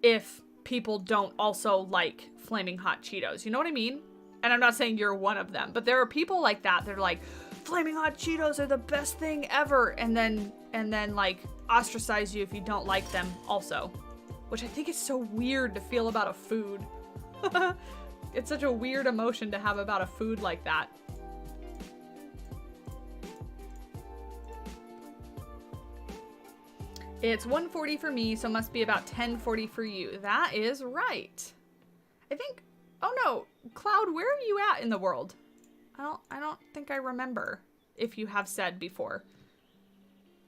if people don't also like Flaming Hot Cheetos. You know what I mean? And I'm not saying you're one of them, but there are people like that. They're like, Flaming Hot Cheetos are the best thing ever. And then like ostracize you if you don't like them also. Which I think is so weird to feel about a food. It's such a weird emotion to have about a food like that. It's 1:40 for me, so must be about 10:40 for you. That is right. I think, oh no, Cloud, where are you at in the world? I don't think I remember if you have said before.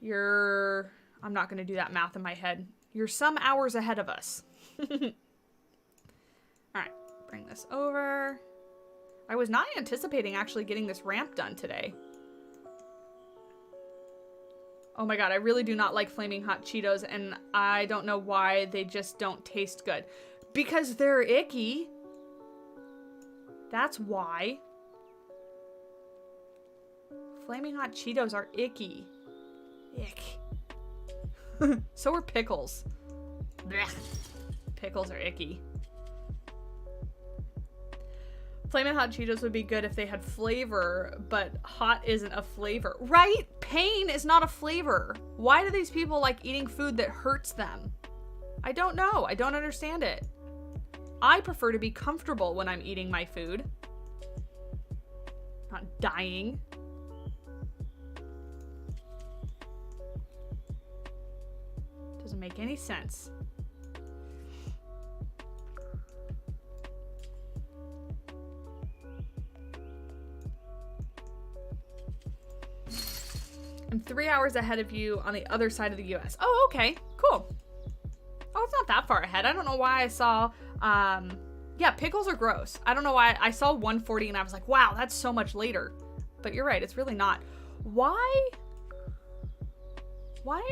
I'm not going to do that math in my head. You're some hours ahead of us. All right, bring this over. I was not anticipating actually getting this ramp done today. Oh my god, I really do not like Flaming Hot Cheetos, and I don't know why they just don't taste good. Because they're icky. That's why. Flaming Hot Cheetos are icky. Ick. So are pickles. Blech. Pickles are icky. Flamin' Hot Cheetos would be good if they had flavor, but hot isn't a flavor. Right? Pain is not a flavor. Why do these people like eating food that hurts them? I don't know. I don't understand it. I prefer to be comfortable when I'm eating my food. Not dying. Doesn't make any sense. I'm 3 hours ahead of you on the other side of the US. Oh, okay. Cool. Oh, it's not that far ahead. I don't know why I saw, yeah, pickles are gross. I don't know why. I saw 140 and I was like, wow, that's so much later. But you're right, it's really not. Why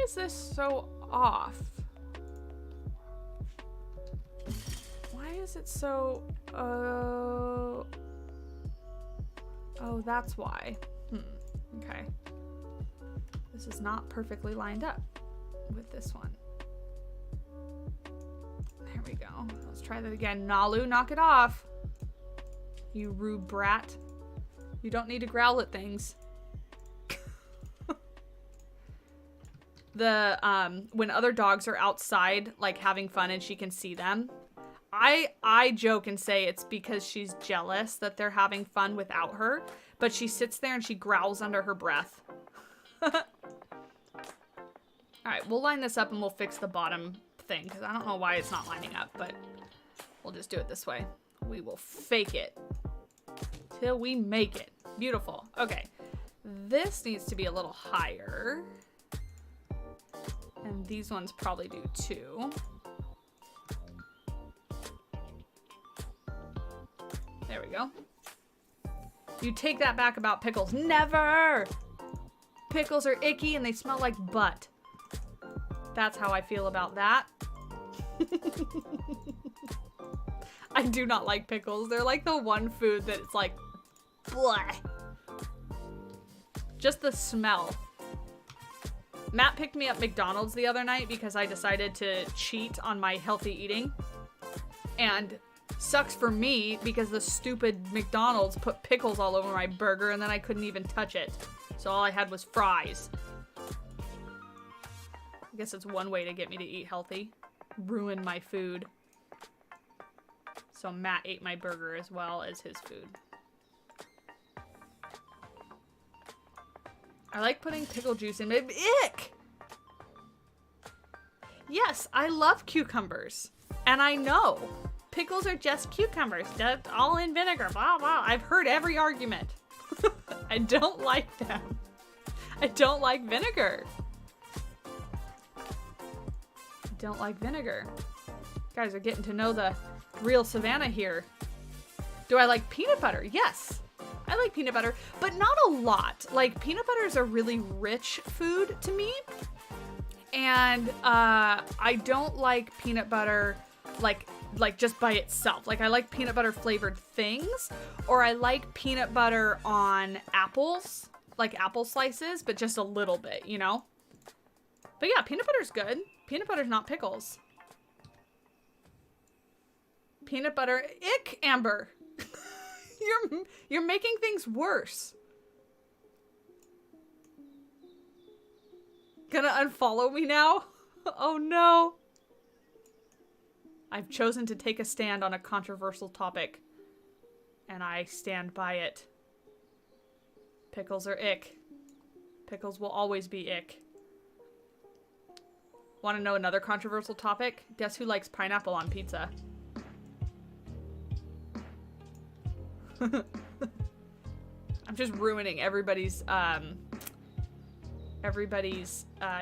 is this so off? Why is it so, oh, that's why. Okay. This is not perfectly lined up with this one. There we go. Let's try that again. Nalu, knock it off. You rude brat. You don't need to growl at things. When other dogs are outside, like having fun and she can see them, I joke and say it's because she's jealous that they're having fun without her, but she sits there and she growls under her breath. Alright, we'll line this up and we'll fix the bottom thing, because I don't know why it's not lining up, but we'll just do it this way. We will fake it till we make it. Beautiful. Okay, this needs to be a little higher. And these ones probably do too. There we go. You take that back about pickles. Never! Pickles are icky and they smell like butt. That's how I feel about that. I do not like pickles. They're like the one food that it's like, bleh. Just the smell. Matt picked me up McDonald's the other night because I decided to cheat on my healthy eating. And sucks for me because the stupid McDonald's put pickles all over my burger and then I couldn't even touch it. So all I had was fries. I guess it's one way to get me to eat healthy. Ruin my food. So Matt ate my burger as well as his food. I like putting pickle juice in my... Ick! Yes, I love cucumbers. And I know. Pickles are just cucumbers. That's all in vinegar. Blah, blah. I've heard every argument. I don't like them. I don't like vinegar. I don't like vinegar. You guys are getting to know the real Savannah here. Do I like peanut butter? Yes. I like peanut butter, but not a lot. Like, peanut butter is a really rich food to me. And I don't like peanut butter like just by itself. Like, I like peanut butter flavored things, or I like peanut butter on apples, like apple slices, but just a little bit, you know? But yeah, peanut butter's good. Peanut butter's not pickles. Peanut butter, ick, Amber. You're making things worse. Gonna unfollow me now? Oh no. I've chosen to take a stand on a controversial topic. And I stand by it. Pickles are ick. Pickles will always be ick. Want to know another controversial topic? Guess who likes pineapple on pizza? I'm just ruining everybody's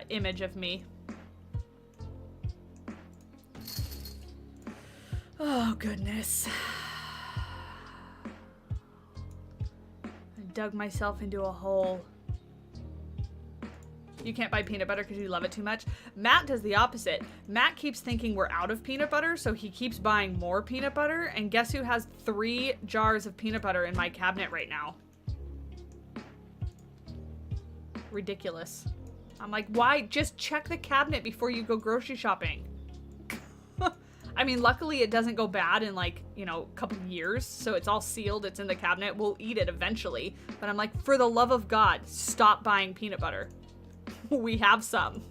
image of me. Oh goodness. I dug myself into a hole. You can't buy peanut butter because you love it too much. Matt does the opposite. Matt keeps thinking we're out of peanut butter, so he keeps buying more peanut butter. And guess who has 3 jars of peanut butter in my cabinet right now? Ridiculous. I'm like, why? Just check the cabinet before you go grocery shopping. I mean, luckily it doesn't go bad in like, you know, a couple years. So it's all sealed. It's in the cabinet. We'll eat it eventually. But I'm like, for the love of God, stop buying peanut butter. We have some.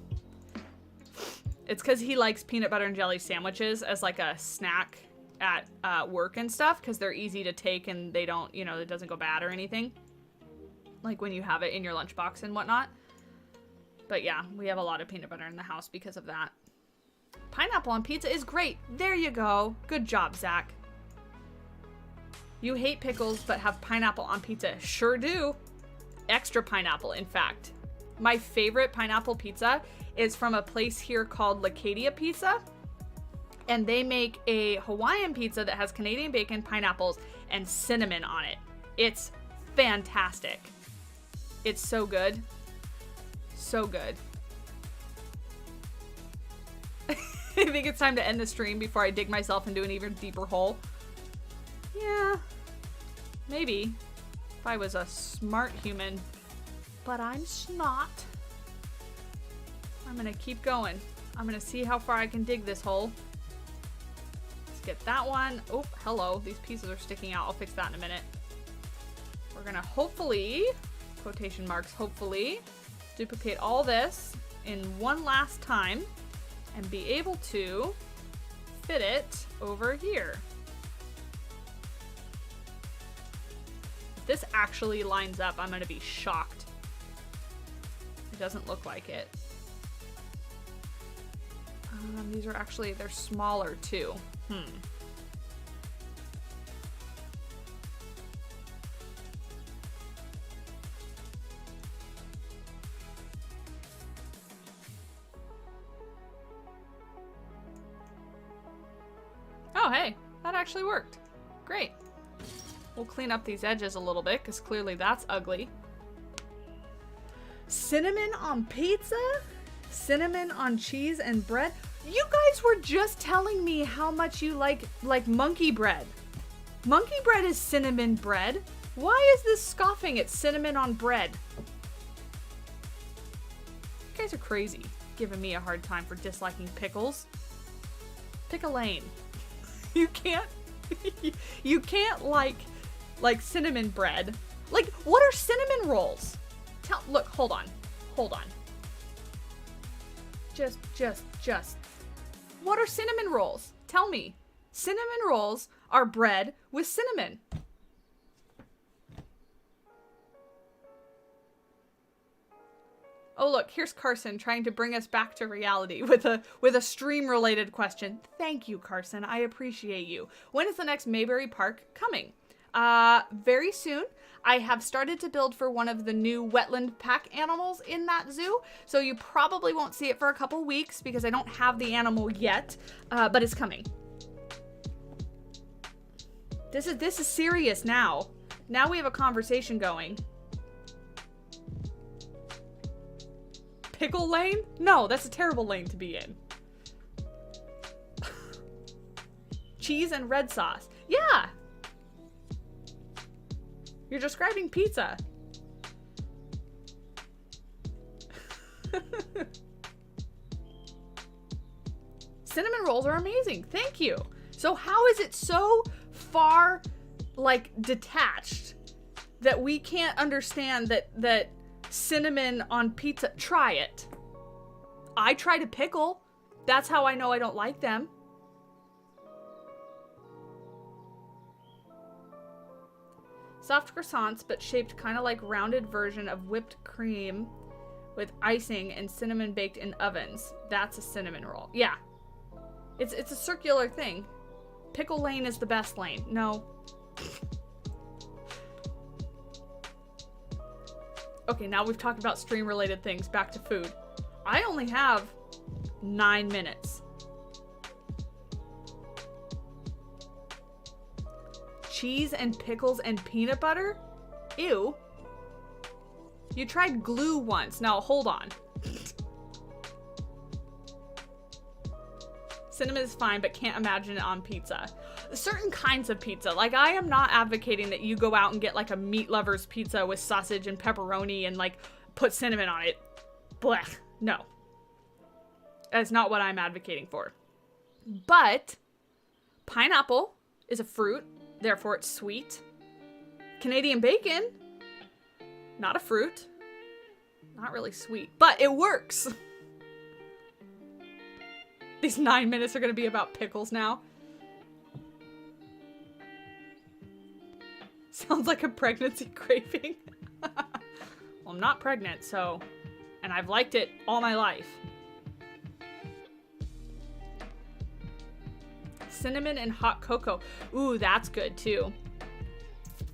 It's because he likes peanut butter and jelly sandwiches as like a snack at work and stuff. Because they're easy to take and they don't, you know, it doesn't go bad or anything. Like when you have it in your lunchbox and whatnot. But yeah, we have a lot of peanut butter in the house because of that. Pineapple on pizza is great. There you go. Good job, Zach. You hate pickles, but have pineapple on pizza. Sure do. Extra pineapple, in fact. My favorite pineapple pizza is from a place here called Lacadia Pizza. And they make a Hawaiian pizza that has Canadian bacon, pineapples, and cinnamon on it. It's fantastic. It's so good. So good. I think it's time to end the stream before I dig myself into an even deeper hole. Yeah. Maybe. If I was a smart human. But I'm not. I'm gonna keep going. I'm gonna see how far I can dig this hole. Let's get that one. Oh, hello. These pieces are sticking out. I'll fix that in a minute. We're gonna hopefully, quotation marks, hopefully, duplicate all this in one last time and be able to fit it over here. If this actually lines up, I'm going to be shocked. It doesn't look like it. These are actually, they're smaller too. Oh, hey, that actually worked. Great. We'll clean up these edges a little bit because clearly that's ugly. Cinnamon on pizza? Cinnamon on cheese and bread? You guys were just telling me how much you like monkey bread. Monkey bread is cinnamon bread. Why is this scoffing at cinnamon on bread? You guys are crazy, giving me a hard time for disliking pickles. Pick a lane. You can't like cinnamon bread. Like, what are cinnamon rolls? Look, hold on. Just. What are cinnamon rolls? Tell me. Cinnamon rolls are bread with cinnamon. Oh, look, here's Carson trying to bring us back to reality with a stream-related question. Thank you, Carson. I appreciate you. When is the next Mayberry Park coming? Very soon. I have started to build for one of the new wetland pack animals in that zoo, so you probably won't see it for a couple weeks because I don't have the animal yet, but it's coming. This is serious now. Now we have a conversation going. Pickle lane? No, that's a terrible lane to be in. Cheese and red sauce. Yeah! You're describing pizza. Cinnamon rolls are amazing. Thank you. So how is it so far, like, detached that we can't understand that cinnamon on pizza? Try it. I tried a pickle. That's how I know I don't like them. Soft croissants, but shaped kind of like rounded version of whipped cream with icing and cinnamon baked in ovens. That's a cinnamon roll. Yeah. It's a circular thing. Pickle lane is the best lane. No. Okay, now we've talked about stream-related things. Back to food. I only have 9 minutes. Cheese and pickles and peanut butter? Ew. You tried glue once. Now, hold on. Cinnamon is fine, but can't imagine it on pizza. Certain kinds of pizza. Like, I am not advocating that you go out and get, like, a meat lover's pizza with sausage and pepperoni and, like, put cinnamon on it. Blech. No. That's not what I'm advocating for. But Pineapple is a fruit, therefore it's sweet. Canadian bacon, not a fruit. Not really sweet, but it works. These 9 minutes are going to be about pickles now. Sounds like a pregnancy craving. Well, I'm not pregnant, so... And I've liked it all my life. Cinnamon and hot cocoa. Ooh, that's good too.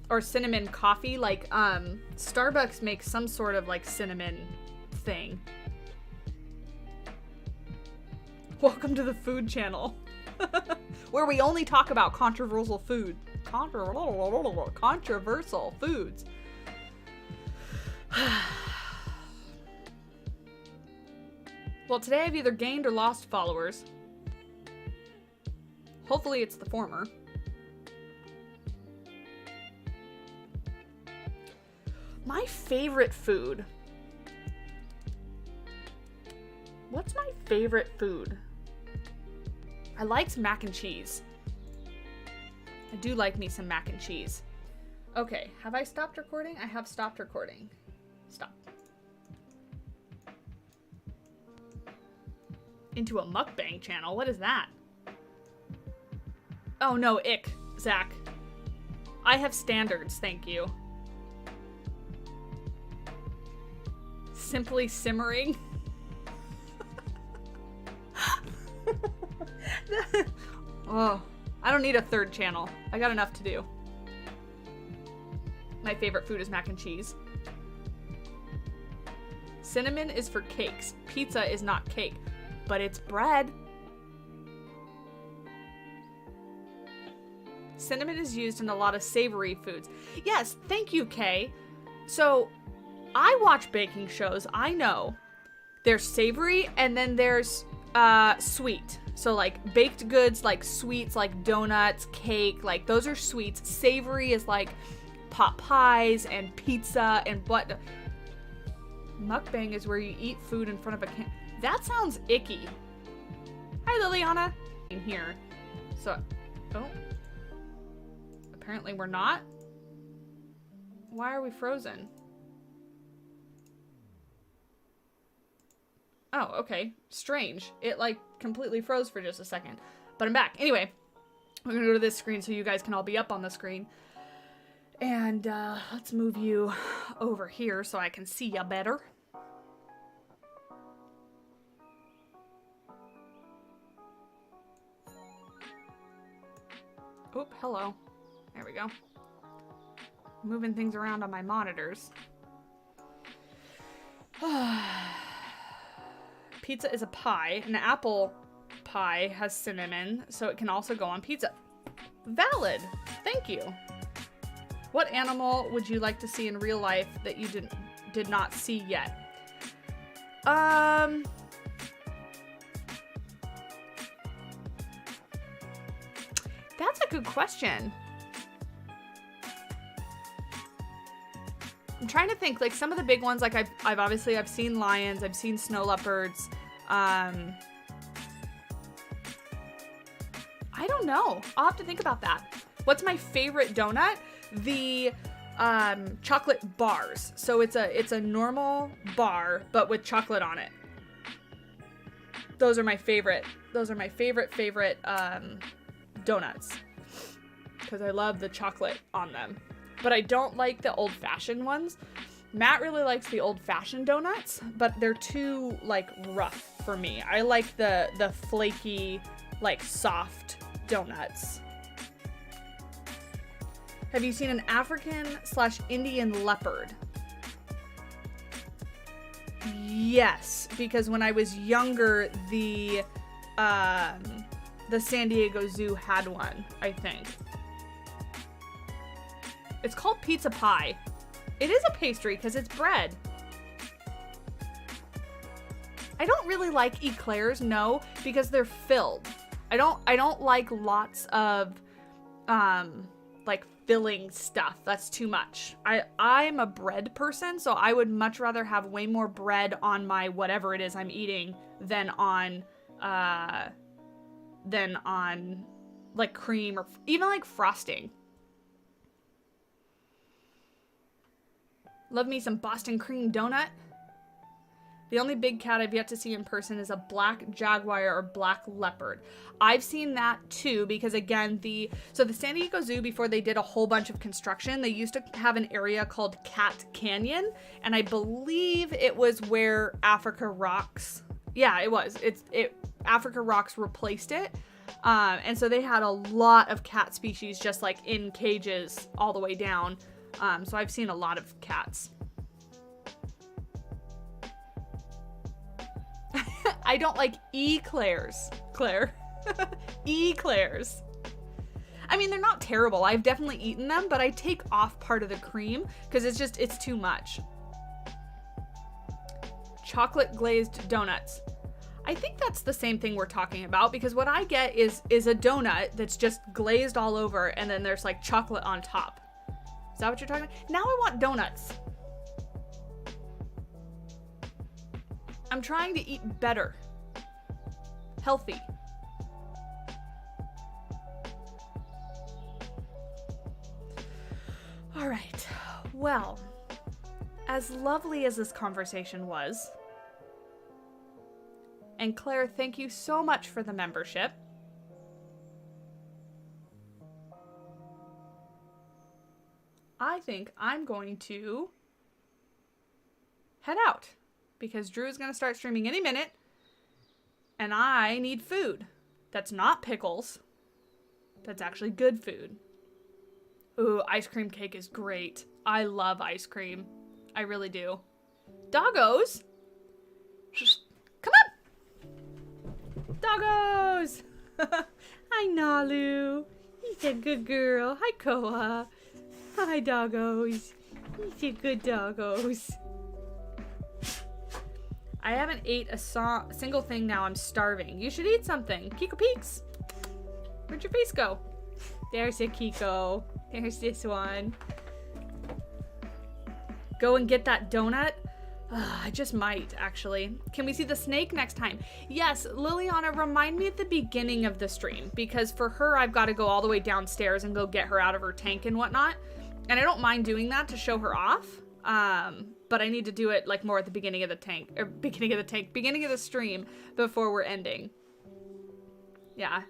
Or cinnamon coffee. Like, Starbucks makes some sort of, like, cinnamon thing. Welcome to the food channel. Where we only talk about controversial food. Controversial foods. Well, today I've either gained or lost followers. Hopefully it's the former. My favorite food. What's my favorite food? I liked mac and cheese. I do like me some mac and cheese. Okay, have I stopped recording? I have stopped recording. Stop. Into a mukbang channel? What is that? Oh no, ick, Zach. I have standards, thank you. Simply simmering. Oh, I don't need a third channel. I got enough to do. My favorite food is mac and cheese. Cinnamon is for cakes. Pizza is not cake, but it's bread. Cinnamon is used in a lot of savory foods. Yes, thank you, Kay. So, I watch baking shows. I know. There's savory, and then there's sweet. So, like, baked goods, like sweets, like donuts, cake, like, those are sweets. Savory is, like, pot pies and pizza and what. Mukbang is where you eat food in front of a That sounds icky. Hi, Liliana. In here. So, oh. Apparently we're not. Why are we frozen? Oh, okay. Strange. It, like, completely froze for just a second. But I'm back. Anyway, we're gonna go to this screen so you guys can all be up on the screen. And, let's move you over here so I can see ya better. Oop, hello. There we go. Moving things around on my monitors. Pizza is a pie. An apple pie has cinnamon, so it can also go on pizza. Valid. Thank you. What animal would you like to see in real life that you did not see yet? That's a good question. I'm trying to think, like, some of the big ones, like, I've obviously seen lions, I've seen snow leopards. I don't know. I'll have to think about that. What's my favorite donut? The chocolate bars. So it's a normal bar, but with chocolate on it. Those are my favorite. Those are my favorite donuts. Because I love the chocolate on them. But I don't like the old-fashioned ones. Matt really likes the old-fashioned donuts, but they're too, like, rough for me. I like the flaky, like, soft donuts. Have you seen an African/Indian leopard? Yes, because when I was younger, the San Diego Zoo had one, I think. It's called pizza pie. It is a pastry because it's bread. I don't really like eclairs, no, because they're filled. I don't like lots of like filling stuff. That's too much. I'm a bread person, so I would much rather have way more bread on my whatever it is I'm eating than on like cream or even like frosting. Love me some Boston cream donut. The only big cat I've yet to see in person is a black jaguar or black leopard. I've seen that too because again, the San Diego Zoo, before they did a whole bunch of construction, they used to have an area called Cat Canyon, and I believe it was where Africa Rocks. Yeah, it was. Africa Rocks replaced it. And so they had a lot of cat species just like in cages all the way down. So I've seen a lot of cats. I don't like eclairs, Claire. Eclairs. I mean, they're not terrible. I've definitely eaten them, but I take off part of the cream because it's too much. Chocolate glazed donuts. I think that's the same thing we're talking about because what I get is a donut that's just glazed all over and then there's like chocolate on top. Is that what you're talking about? Now I want donuts. I'm trying to eat better. Healthy. All right. Well, as lovely as this conversation was, and Claire, thank you so much for the membership. I think I'm going to head out because Drew is going to start streaming any minute and I need food. That's not pickles. That's actually good food. Ooh, ice cream cake is great. I love ice cream. I really do. Doggos! Come on! Doggos! Hi, Nalu. He's a good girl. Hi, Koa. Hi, doggos. He's a good doggos. I haven't ate a single thing now. I'm starving. You should eat something. Kiko Peeks. Where'd your face go? There's a Kiko. There's this one. Go and get that donut. I just might, actually. Can we see the snake next time? Yes, Liliana, remind me at the beginning of the stream. Because for her, I've got to go all the way downstairs and go get her out of her tank and whatnot. And I don't mind doing that to show her off. But I need to do it like more at the beginning of the stream before we're ending. Yeah.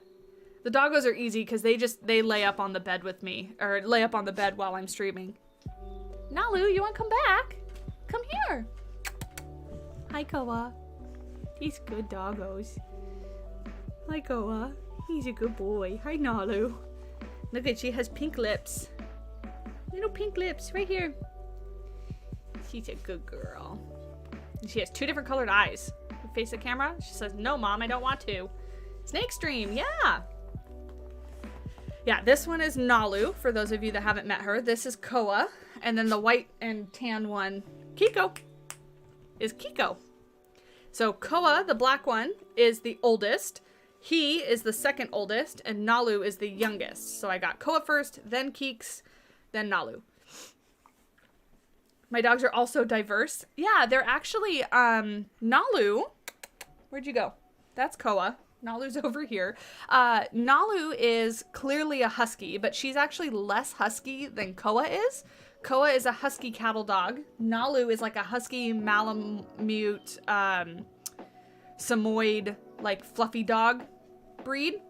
The doggos are easy because they lay up on the bed with me, or lay up on the bed while I'm streaming. Nalu, you want to come back? Come here. Hi, Koa. He's good doggos. Hi, Koa. He's a good boy. Hi, Nalu. Look at, she has pink lips. Little pink lips right here. She's a good girl. She has 2 different colored eyes. You face the camera. She says, no, Mom, I don't want to. Snake stream, yeah. Yeah, this one is Nalu, for those of you that haven't met her. This is Koa. And then the white and tan one, Kiko, is Kiko. So Koa, the black one, is the oldest. He is the second oldest, and Nalu is the youngest. So I got Koa first, then Keeks, then Nalu. My dogs are also diverse. Yeah, they're actually, Nalu, where'd you go? That's Koa. Nalu's over here. Nalu is clearly a husky, but she's actually less husky than Koa is. Koa is a husky cattle dog. Nalu is like a husky Malamute, Samoyed, like fluffy dog breed.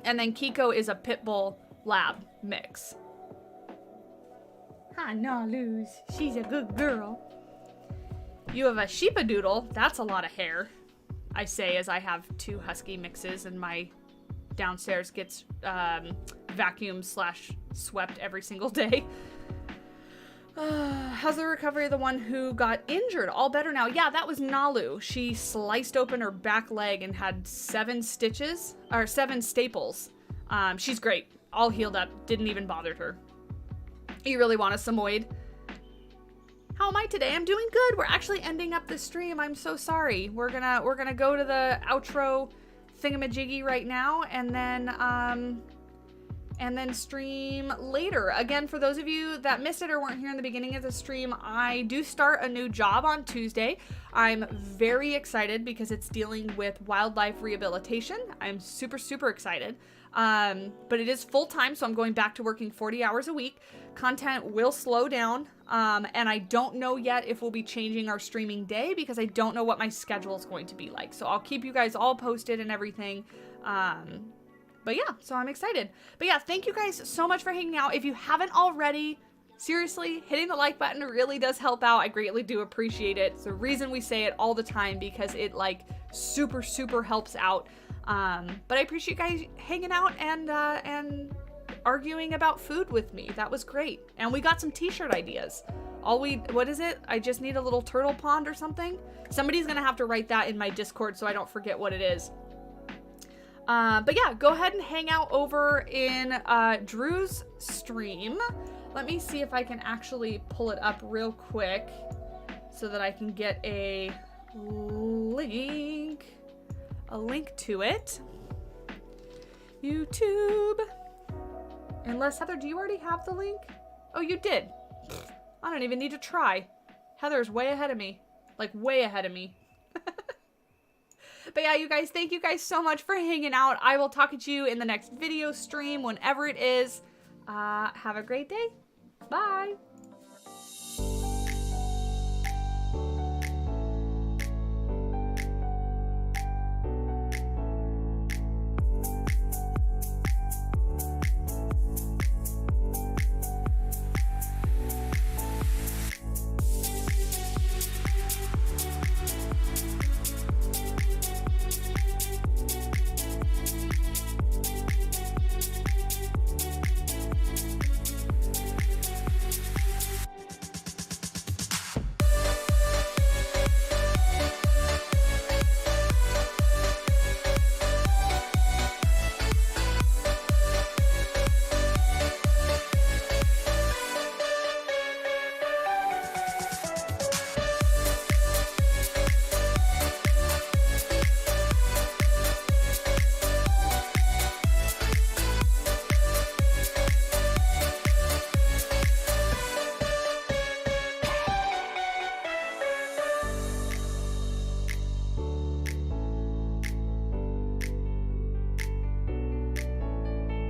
And then Kiko is a pit bull lab mix. Hi, Nalu's. She's a good girl. You have a sheepadoodle. That's a lot of hair. I say as I have 2 husky mixes and my downstairs gets vacuumed/swept every single day. How's the recovery of the one who got injured? All better now. Yeah, that was Nalu. She sliced open her back leg and had 7 staples. She's great. All healed up. Didn't even bother her. You really want a Samoyed? How am I today? I'm doing good. We're actually ending up the stream. I'm so sorry. We're gonna go to the outro thingamajiggy right now, and then and then stream later. Again, for those of you that missed it or weren't here in the beginning of the stream, I do start a new job on Tuesday. I'm very excited because it's dealing with wildlife rehabilitation. I'm super, super excited. But it is full-time, so I'm going back to working 40 hours a week. Content will slow down, and I don't know yet if we'll be changing our streaming day because I don't know what my schedule is going to be like. So I'll keep you guys all posted and everything. But yeah, so I'm excited. But yeah, thank you guys so much for hanging out. If you haven't already, seriously, hitting the like button really does help out. I greatly do appreciate it. It's the reason we say it all the time because it like super, super helps out. But I appreciate you guys hanging out and arguing about food with me. That was great. And we got some t-shirt ideas. What is it? I just need a little turtle pond or something. Somebody's gonna have to write that in my Discord so I don't forget what it is. But yeah, go ahead and hang out over in Drew's stream. Let me see if I can actually pull it up real quick so that I can get a link to it. YouTube. Unless, Heather, do you already have the link? Oh, you did. I don't even need to try. Heather's way ahead of me. Like, way ahead of me. But yeah, you guys, thank you guys so much for hanging out. I will talk to you in the next video stream, whenever it is. Have a great day. Bye.